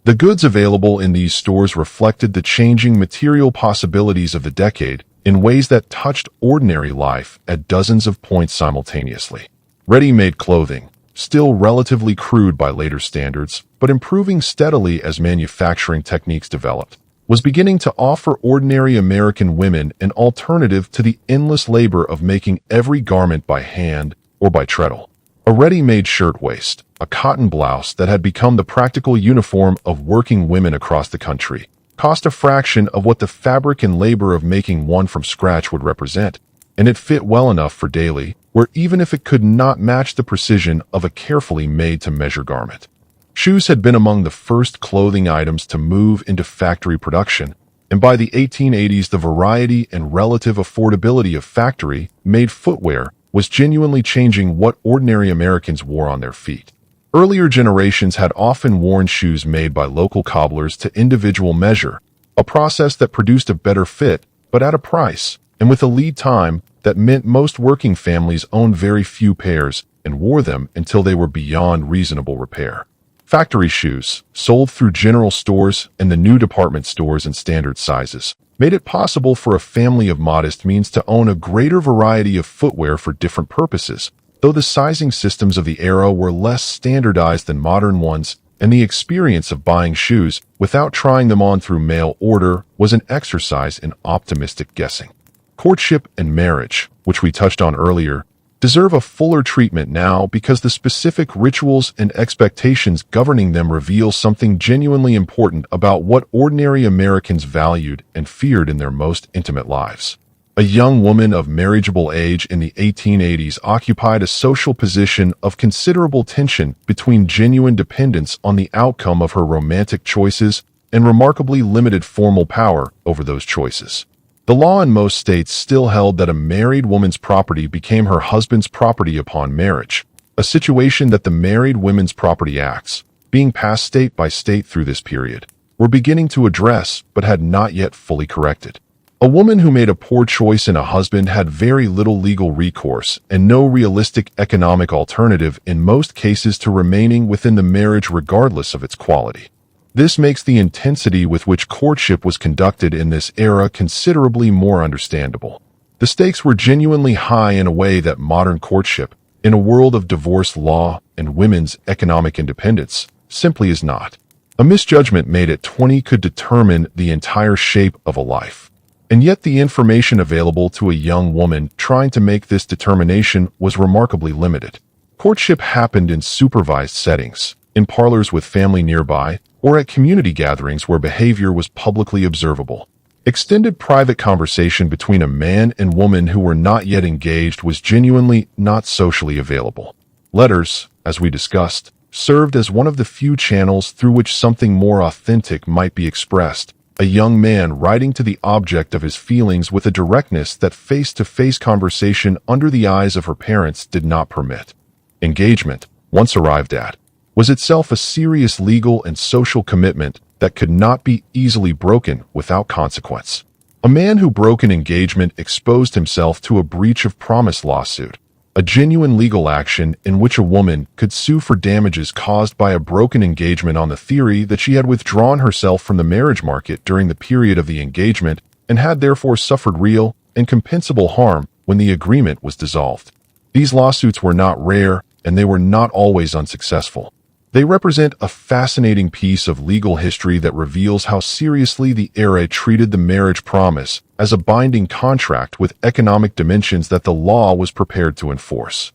The goods available in these stores reflected the changing material possibilities of the decade in ways that touched ordinary life at dozens of points simultaneously. Ready-made clothing, still relatively crude by later standards, but improving steadily as manufacturing techniques developed, was beginning to offer ordinary American women an alternative to the endless labor of making every garment by hand or by treadle. A ready-made shirtwaist, a cotton blouse that had become the practical uniform of working women across the country, cost a fraction of what the fabric and labor of making one from scratch would represent, and it fit well enough for daily, where even if it could not match the precision of a carefully made-to-measure garment. Shoes had been among the first clothing items to move into factory production, and by the 1880s the variety and relative affordability of factory-made footwear was genuinely changing what ordinary Americans wore on their feet. Earlier generations had often worn shoes made by local cobblers to individual measure, a process that produced a better fit, but at a price, and with a lead time that meant most working families owned very few pairs and wore them until they were beyond reasonable repair. Factory shoes, sold through general stores and the new department stores in standard sizes, made it possible for a family of modest means to own a greater variety of footwear for different purposes, though the sizing systems of the era were less standardized than modern ones, and the experience of buying shoes without trying them on through mail order was an exercise in optimistic guessing. Courtship and marriage, which we touched on earlier, deserve a fuller treatment now because the specific rituals and expectations governing them reveal something genuinely important about what ordinary Americans valued and feared in their most intimate lives. A young woman of marriageable age in the 1880s occupied a social position of considerable tension between genuine dependence on the outcome of her romantic choices and remarkably limited formal power over those choices. The law in most states still held that a married woman's property became her husband's property upon marriage, a situation that the Married Women's Property Acts, being passed state by state through this period, were beginning to address but had not yet fully corrected. A woman who made a poor choice in a husband had very little legal recourse and no realistic economic alternative in most cases to remaining within the marriage regardless of its quality. This makes the intensity with which courtship was conducted in this era considerably more understandable. The stakes were genuinely high in a way that modern courtship, in a world of divorce law and women's economic independence, simply is not. A misjudgment made at 20 could determine the entire shape of a life. And yet the information available to a young woman trying to make this determination was remarkably limited. Courtship happened in supervised settings, in parlors with family nearby, or at community gatherings where behavior was publicly observable. Extended private conversation between a man and woman who were not yet engaged was genuinely not socially available. Letters, as we discussed, served as one of the few channels through which something more authentic might be expressed. A young man writing to the object of his feelings with a directness that face-to-face conversation under the eyes of her parents did not permit. Engagement, once arrived at, was itself a serious legal and social commitment that could not be easily broken without consequence. A man who broke an engagement exposed himself to a breach of promise lawsuit, a genuine legal action in which a woman could sue for damages caused by a broken engagement on the theory that she had withdrawn herself from the marriage market during the period of the engagement and had therefore suffered real and compensable harm when the agreement was dissolved. These lawsuits were not rare, and they were not always unsuccessful. They represent a fascinating piece of legal history that reveals how seriously the era treated the marriage promise as a binding contract with economic dimensions that the law was prepared to enforce.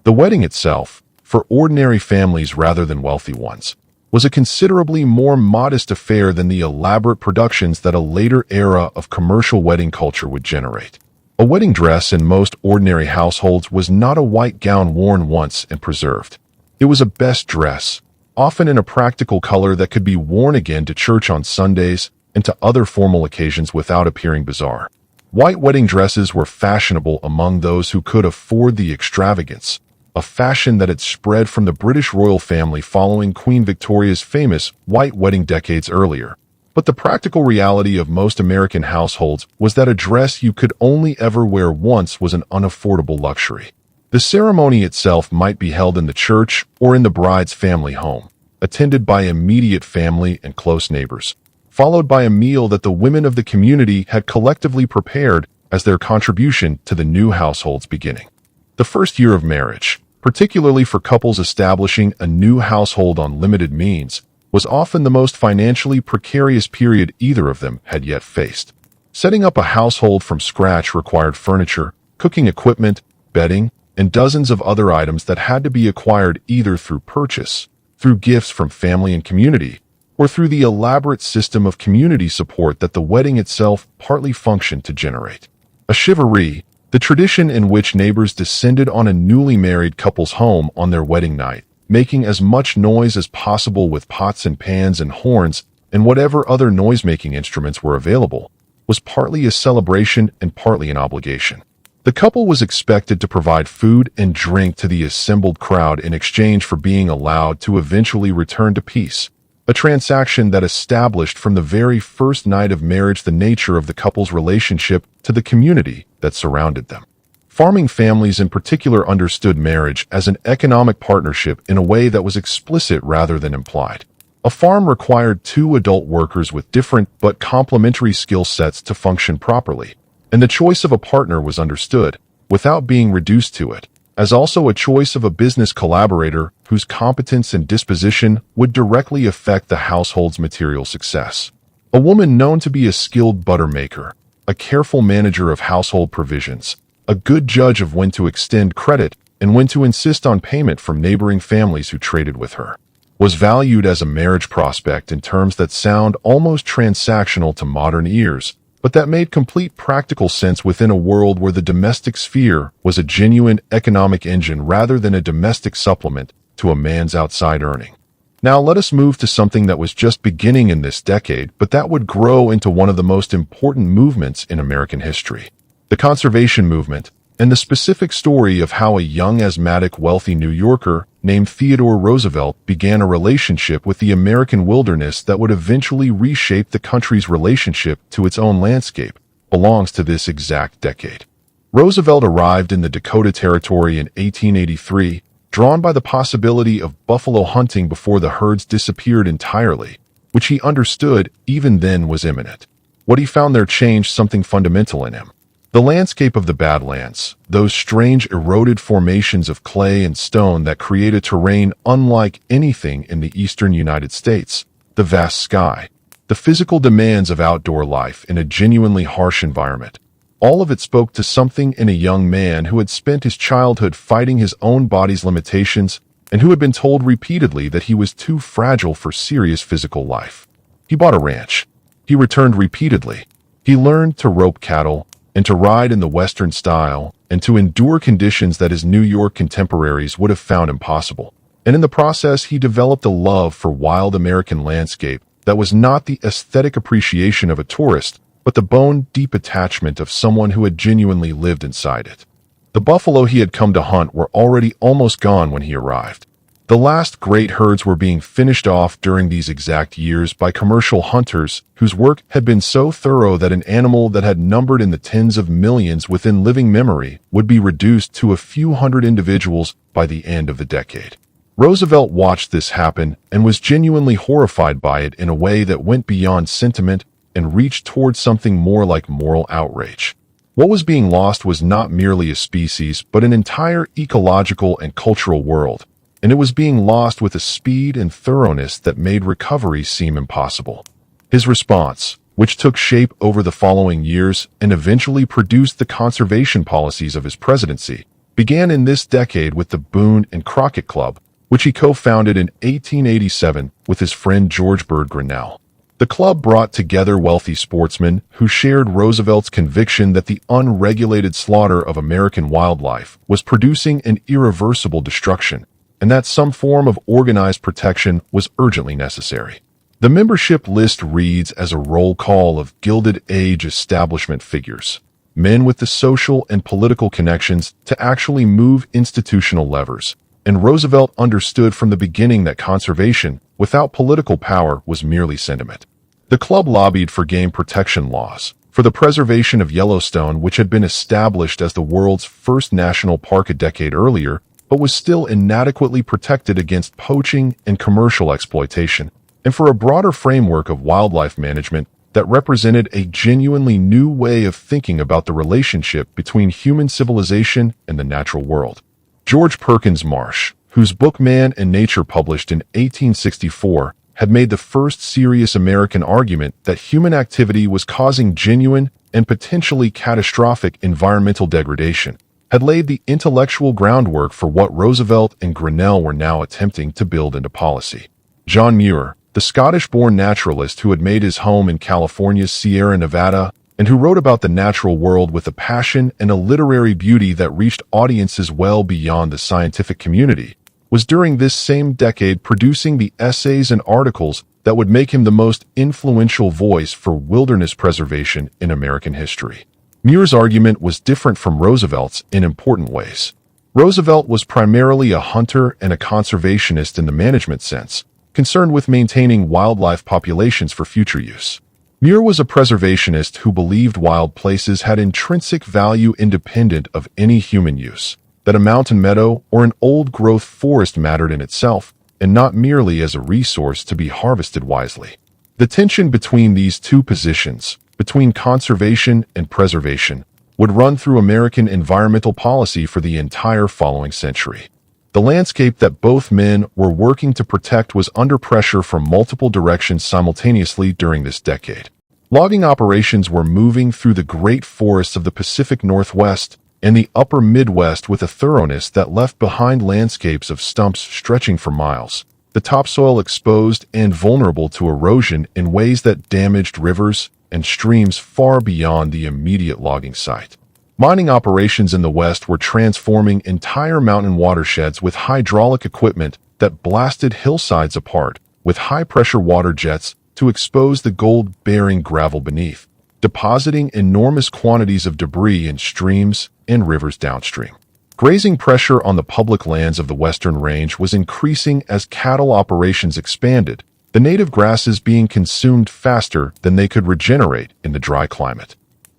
The wedding itself, for ordinary families rather than wealthy ones, was a considerably more modest affair than the elaborate productions that a later era of commercial wedding culture would generate. A wedding dress in most ordinary households was not a white gown worn once and preserved. It was a best dress, often in a practical color that could be worn again to church on Sundays and to other formal occasions without appearing bizarre. White wedding dresses were fashionable among those who could afford the extravagance, a fashion that had spread from the British royal family following Queen Victoria's famous white wedding decades earlier. But the practical reality of most American households was that a dress you could only ever wear once was an unaffordable luxury. The ceremony itself might be held in the church or in the bride's family home, attended by immediate family and close neighbors, followed by a meal that the women of the community had collectively prepared as their contribution to the new household's beginning. The first year of marriage, particularly for couples establishing a new household on limited means, was often the most financially precarious period either of them had yet faced. Setting up a household from scratch required furniture, cooking equipment, bedding, and dozens of other items that had to be acquired either through purchase, through gifts from family and community, or through the elaborate system of community support that the wedding itself partly functioned to generate. A chivalry, the tradition in which neighbors descended on a newly married couple's home on their wedding night, making as much noise as possible with pots and pans and horns and whatever other noise-making instruments were available, was partly a celebration and partly an obligation. The couple was expected to provide food and drink to the assembled crowd in exchange for being allowed to eventually return to peace, a transaction that established from the very first night of marriage the nature of the couple's relationship to the community that surrounded them. Farming families in particular understood marriage as an economic partnership in a way that was explicit rather than implied. A farm required two adult workers with different but complementary skill sets to function properly, and the choice of a partner was understood, without being reduced to it, as also a choice of a business collaborator whose competence and disposition would directly affect the household's material success. A woman known to be a skilled butter maker, a careful manager of household provisions, a good judge of when to extend credit and when to insist on payment from neighboring families who traded with her, was valued as a marriage prospect in terms that sound almost transactional to modern ears, but that made complete practical sense within a world where the domestic sphere was a genuine economic engine rather than a domestic supplement to a man's outside earning. Now let us move to something that was just beginning in this decade, but that would grow into one of the most important movements in American history: the conservation movement, and the specific story of how a young, asthmatic, wealthy New Yorker named Theodore Roosevelt began a relationship with the American wilderness that would eventually reshape the country's relationship to its own landscape, belongs to this exact decade. Roosevelt arrived in the Dakota Territory in 1883, drawn by the possibility of buffalo hunting before the herds disappeared entirely, which he understood even then was imminent. What he found there changed something fundamental in him. The landscape of the Badlands, those strange eroded formations of clay and stone that create a terrain unlike anything in the eastern United States, the vast sky, the physical demands of outdoor life in a genuinely harsh environment. All of it spoke to something in a young man who had spent his childhood fighting his own body's limitations and who had been told repeatedly that he was too fragile for serious physical life. He bought a ranch. He returned repeatedly. He learned to rope cattle and to ride in the Western style and to endure conditions that his New York contemporaries would have found impossible. And in the process, he developed a love for wild American landscape that was not the aesthetic appreciation of a tourist, but the bone-deep attachment of someone who had genuinely lived inside it. The buffalo he had come to hunt were already almost gone when he arrived. The last great herds were being finished off during these exact years by commercial hunters whose work had been so thorough that an animal that had numbered in the tens of millions within living memory would be reduced to a few hundred individuals by the end of the decade. Roosevelt watched this happen and was genuinely horrified by it in a way that went beyond sentiment and reached towards something more like moral outrage. What was being lost was not merely a species, but an entire ecological and cultural world, and it was being lost with a speed and thoroughness that made recovery seem impossible. His response, which took shape over the following years and eventually produced the conservation policies of his presidency, began in this decade with the Boone and Crockett Club, which he co-founded in 1887 with his friend George Bird Grinnell. The club brought together wealthy sportsmen who shared Roosevelt's conviction that the unregulated slaughter of American wildlife was producing an irreversible destruction, and that some form of organized protection was urgently necessary. The membership list reads as a roll call of Gilded Age establishment figures, men with the social and political connections to actually move institutional levers, and Roosevelt understood from the beginning that conservation, without political power, was merely sentiment. The club lobbied for game protection laws, for the preservation of Yellowstone, which had been established as the world's first national park a decade earlier, but was still inadequately protected against poaching and commercial exploitation, and for a broader framework of wildlife management that represented a genuinely new way of thinking about the relationship between human civilization and the natural world. George Perkins Marsh, whose book Man and Nature, published in 1864, had made the first serious American argument that human activity was causing genuine and potentially catastrophic environmental degradation, had laid the intellectual groundwork for what Roosevelt and Grinnell were now attempting to build into policy. John Muir, the Scottish-born naturalist who had made his home in California's Sierra Nevada and who wrote about the natural world with a passion and a literary beauty that reached audiences well beyond the scientific community, was during this same decade producing the essays and articles that would make him the most influential voice for wilderness preservation in American history. Muir's argument was different from Roosevelt's in important ways. Roosevelt was primarily a hunter and a conservationist in the management sense, concerned with maintaining wildlife populations for future use. Muir was a preservationist who believed wild places had intrinsic value independent of any human use, that a mountain meadow or an old-growth forest mattered in itself, and not merely as a resource to be harvested wisely. The tension between these two positions, between conservation and preservation, would run through American environmental policy for the entire following century. The landscape that both men were working to protect was under pressure from multiple directions simultaneously during this decade. Logging operations were moving through the great forests of the Pacific Northwest and the upper Midwest with a thoroughness that left behind landscapes of stumps stretching for miles, the topsoil exposed and vulnerable to erosion in ways that damaged rivers and streams far beyond the immediate logging site. Mining operations in the West were transforming entire mountain watersheds with hydraulic equipment that blasted hillsides apart with high-pressure water jets to expose the gold-bearing gravel beneath, depositing enormous quantities of debris in streams and rivers downstream. Grazing pressure on the public lands of the Western Range was increasing as cattle operations expanded, the native grasses being consumed faster than they could regenerate in the dry climate.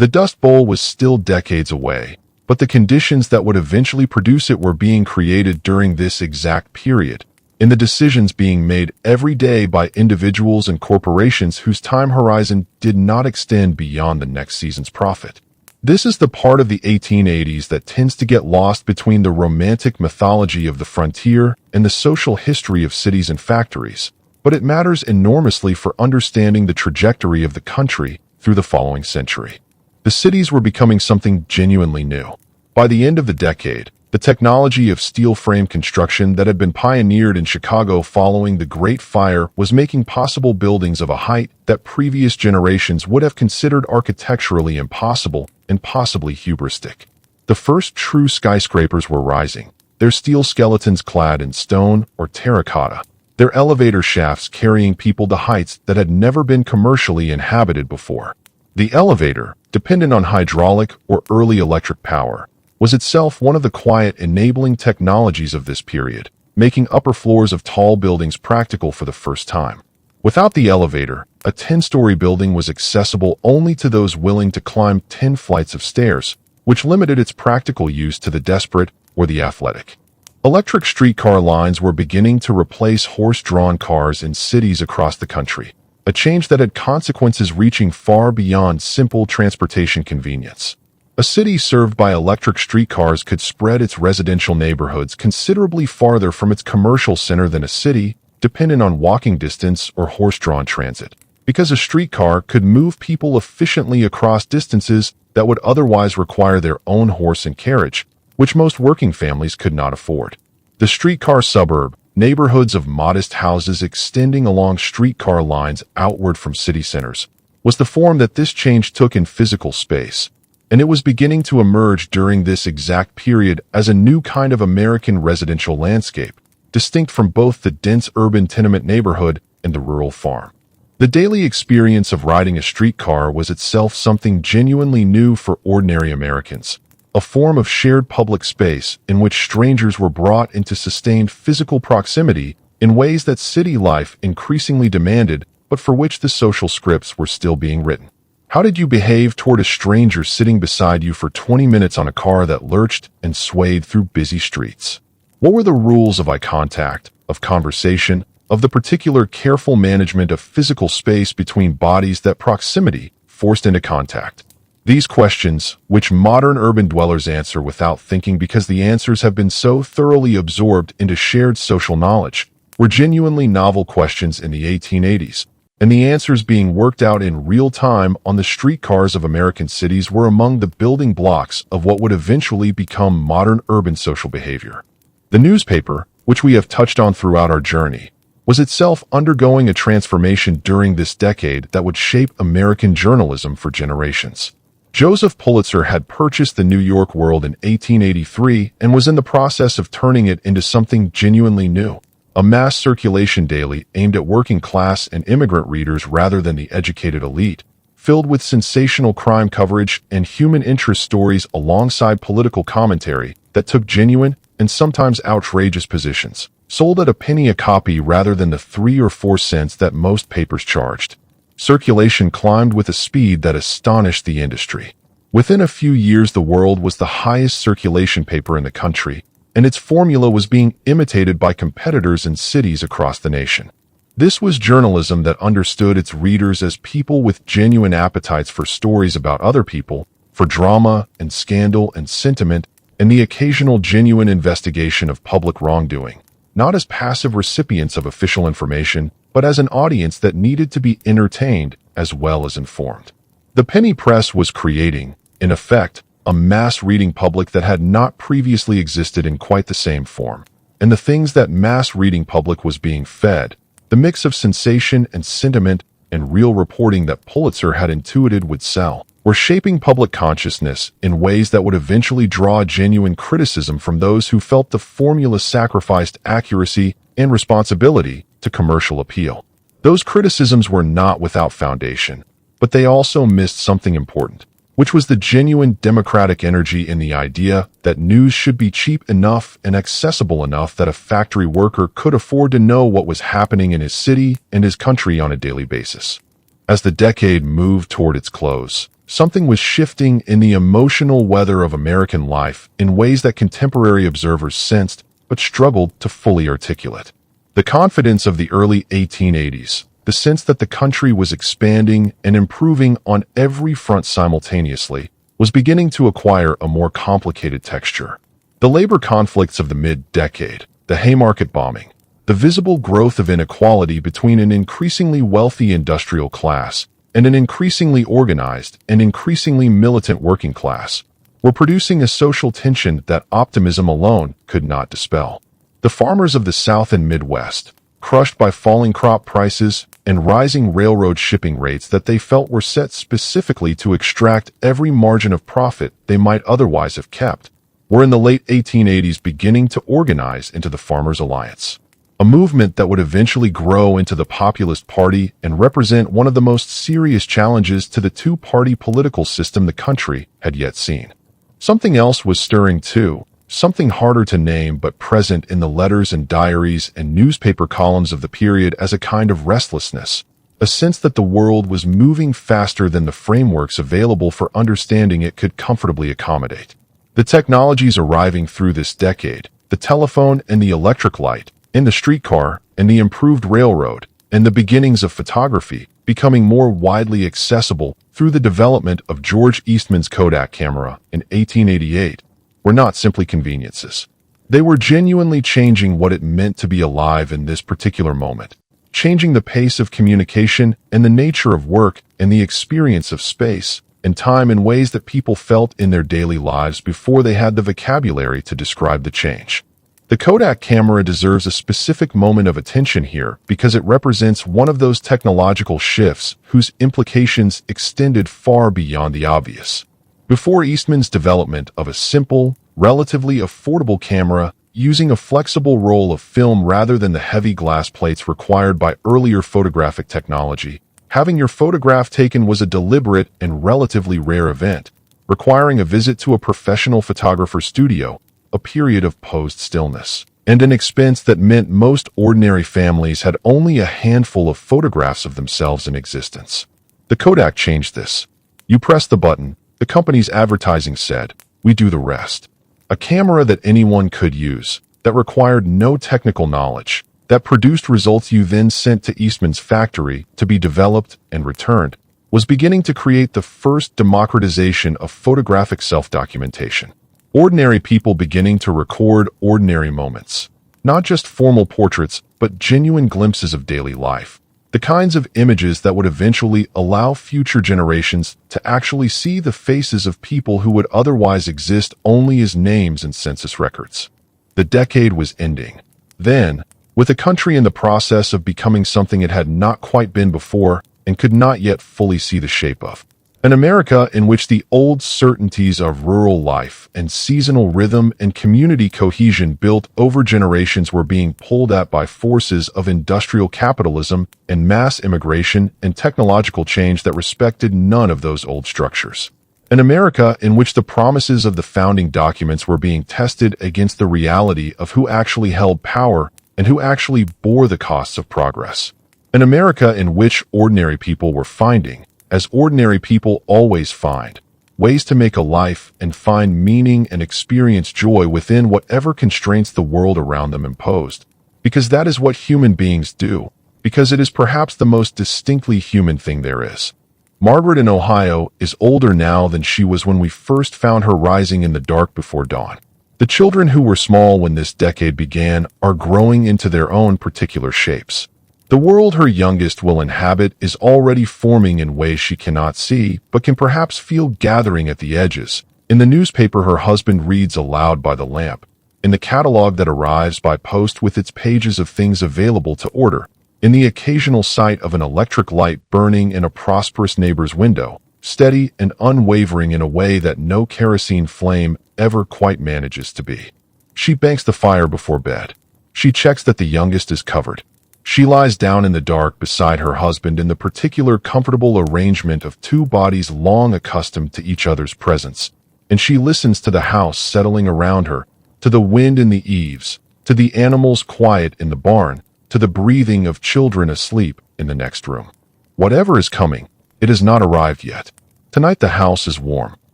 The Dust Bowl was still decades away, but the conditions that would eventually produce it were being created during this exact period, in the decisions being made every day by individuals and corporations whose time horizon did not extend beyond the next season's profit. This is the part of the 1880s that tends to get lost between the romantic mythology of the frontier and the social history of cities and factories, but it matters enormously for understanding the trajectory of the country through the following century. The cities were becoming something genuinely new. By the end of the decade, the technology of steel frame construction that had been pioneered in Chicago following the Great Fire was making possible buildings of a height that previous generations would have considered architecturally impossible and possibly hubristic. The first true skyscrapers were rising, their steel skeletons clad in stone or terracotta, their elevator shafts carrying people to heights that had never been commercially inhabited before. The elevator, dependent on hydraulic or early electric power, was itself one of the quiet, enabling technologies of this period, making upper floors of tall buildings practical for the first time. Without the elevator, a 10-story building was accessible only to those willing to climb 10 flights of stairs, which limited its practical use to the desperate or the athletic. Electric streetcar lines were beginning to replace horse-drawn cars in cities across the country, a change that had consequences reaching far beyond simple transportation convenience. A city served by electric streetcars could spread its residential neighborhoods considerably farther from its commercial center than a city, dependent on walking distance or horse-drawn transit, because a streetcar could move people efficiently across distances that would otherwise require their own horse and carriage, which most working families could not afford. The streetcar suburb, neighborhoods of modest houses extending along streetcar lines outward from city centers, was the form that this change took in physical space, and it was beginning to emerge during this exact period as a new kind of American residential landscape, distinct from both the dense urban tenement neighborhood and the rural farm. The daily experience of riding a streetcar was itself something genuinely new for ordinary Americans, a form of shared public space in which strangers were brought into sustained physical proximity in ways that city life increasingly demanded, but for which the social scripts were still being written. How did you behave toward a stranger sitting beside you for 20 minutes on a car that lurched and swayed through busy streets? What were the rules of eye contact, of conversation, of the particular careful management of physical space between bodies that proximity forced into contact? These questions, which modern urban dwellers answer without thinking because the answers have been so thoroughly absorbed into shared social knowledge, were genuinely novel questions in the 1880s. And the answers being worked out in real time on the streetcars of American cities were among the building blocks of what would eventually become modern urban social behavior. The newspaper, which we have touched on throughout our journey, was itself undergoing a transformation during this decade that would shape American journalism for generations. Joseph Pulitzer had purchased the New York World in 1883 and was in the process of turning it into something genuinely new. A mass circulation daily aimed at working class and immigrant readers rather than the educated elite, filled with sensational crime coverage and human interest stories alongside political commentary that took genuine and sometimes outrageous positions, sold at a penny a copy rather than the 3 or 4 cents that most papers charged. Circulation climbed with a speed that astonished the industry. Within a few years, the World was the highest circulation paper in the country, and its formula was being imitated by competitors in cities across the nation. This was journalism that understood its readers as people with genuine appetites for stories about other people, for drama and scandal and sentiment, and the occasional genuine investigation of public wrongdoing, not as passive recipients of official information, but as an audience that needed to be entertained as well as informed. The penny press was creating, in effect, a mass reading public that had not previously existed in quite the same form. And the things that mass reading public was being fed, the mix of sensation and sentiment and real reporting that Pulitzer had intuited would sell, were shaping public consciousness in ways that would eventually draw genuine criticism from those who felt the formula sacrificed accuracy and responsibility to commercial appeal. Those criticisms were not without foundation, but they also missed something important, which was the genuine democratic energy in the idea that news should be cheap enough and accessible enough that a factory worker could afford to know what was happening in his city and his country on a daily basis. As the decade moved toward its close, Something was shifting in the emotional weather of American life in ways that contemporary observers sensed but struggled to fully articulate. The confidence of the early 1880s, the sense that the country was expanding and improving on every front simultaneously, was beginning to acquire a more complicated texture. The labor conflicts of the mid-decade, the Haymarket bombing, the visible growth of inequality between an increasingly wealthy industrial class and an increasingly organized and increasingly militant working class, were producing a social tension that optimism alone could not dispel. The farmers of the South and Midwest, crushed by falling crop prices and rising railroad shipping rates that they felt were set specifically to extract every margin of profit they might otherwise have kept, were in the late 1880s beginning to organize into the Farmers' Alliance, a movement that would eventually grow into the Populist Party and represent one of the most serious challenges to the two-party political system the country had yet seen. Something else was stirring too, something harder to name but present in the letters and diaries and newspaper columns of the period as a kind of restlessness, a sense that the world was moving faster than the frameworks available for understanding it could comfortably accommodate. The technologies arriving through this decade, the telephone and the electric light, and the streetcar, and the improved railroad, and the beginnings of photography, becoming more widely accessible through the development of George Eastman's Kodak camera in 1888, were not simply conveniences. They were genuinely changing what it meant to be alive in this particular moment, changing the pace of communication and the nature of work and the experience of space and time in ways that people felt in their daily lives before they had the vocabulary to describe the change. The Kodak camera deserves a specific moment of attention here because it represents one of those technological shifts whose implications extended far beyond the obvious. Before Eastman's development of a simple, relatively affordable camera using a flexible roll of film rather than the heavy glass plates required by earlier photographic technology, having your photograph taken was a deliberate and relatively rare event, requiring a visit to a professional photographer's studio, a period of posed stillness, and an expense that meant most ordinary families had only a handful of photographs of themselves in existence. The Kodak changed this. You press the button, the company's advertising said, "We do the rest." A camera that anyone could use, that required no technical knowledge, that produced results you then sent to Eastman's factory to be developed and returned, was beginning to create the first democratization of photographic self-documentation. Ordinary people beginning to record ordinary moments. Not just formal portraits, but genuine glimpses of daily life. The kinds of images that would eventually allow future generations to actually see the faces of people who would otherwise exist only as names in census records. The decade was ending. Then, with the country in the process of becoming something it had not quite been before and could not yet fully see the shape of. An America in which the old certainties of rural life and seasonal rhythm and community cohesion built over generations were being pulled at by forces of industrial capitalism and mass immigration and technological change that respected none of those old structures. An America in which the promises of the founding documents were being tested against the reality of who actually held power and who actually bore the costs of progress. An America in which ordinary people were finding, as ordinary people always find, ways to make a life and find meaning and experience joy within whatever constraints the world around them imposed. Because that is what human beings do, because it is perhaps the most distinctly human thing there is. Margaret in Ohio is older now than she was when we first found her rising in the dark before dawn. The children who were small when this decade began are growing into their own particular shapes. The world her youngest will inhabit is already forming in ways she cannot see, but can perhaps feel gathering at the edges. In the newspaper her husband reads aloud by the lamp. In the catalog that arrives by post with its pages of things available to order. In the occasional sight of an electric light burning in a prosperous neighbor's window, steady and unwavering in a way that no kerosene flame ever quite manages to be. She banks the fire before bed. She checks that the youngest is covered. She lies down in the dark beside her husband in the particular comfortable arrangement of two bodies long accustomed to each other's presence, and she listens to the house settling around her, to the wind in the eaves, to the animals quiet in the barn, to the breathing of children asleep in the next room. Whatever is coming, it has not arrived yet. Tonight the house is warm.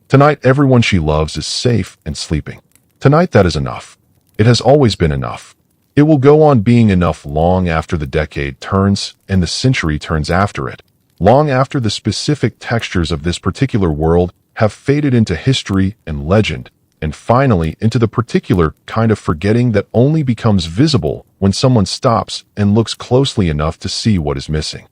Tonight everyone she loves is safe and sleeping. Tonight that is enough. It has always been enough. It will go on being enough long after the decade turns and the century turns after it. Long after the specific textures of this particular world have faded into history and legend, and finally into the particular kind of forgetting that only becomes visible when someone stops and looks closely enough to see what is missing.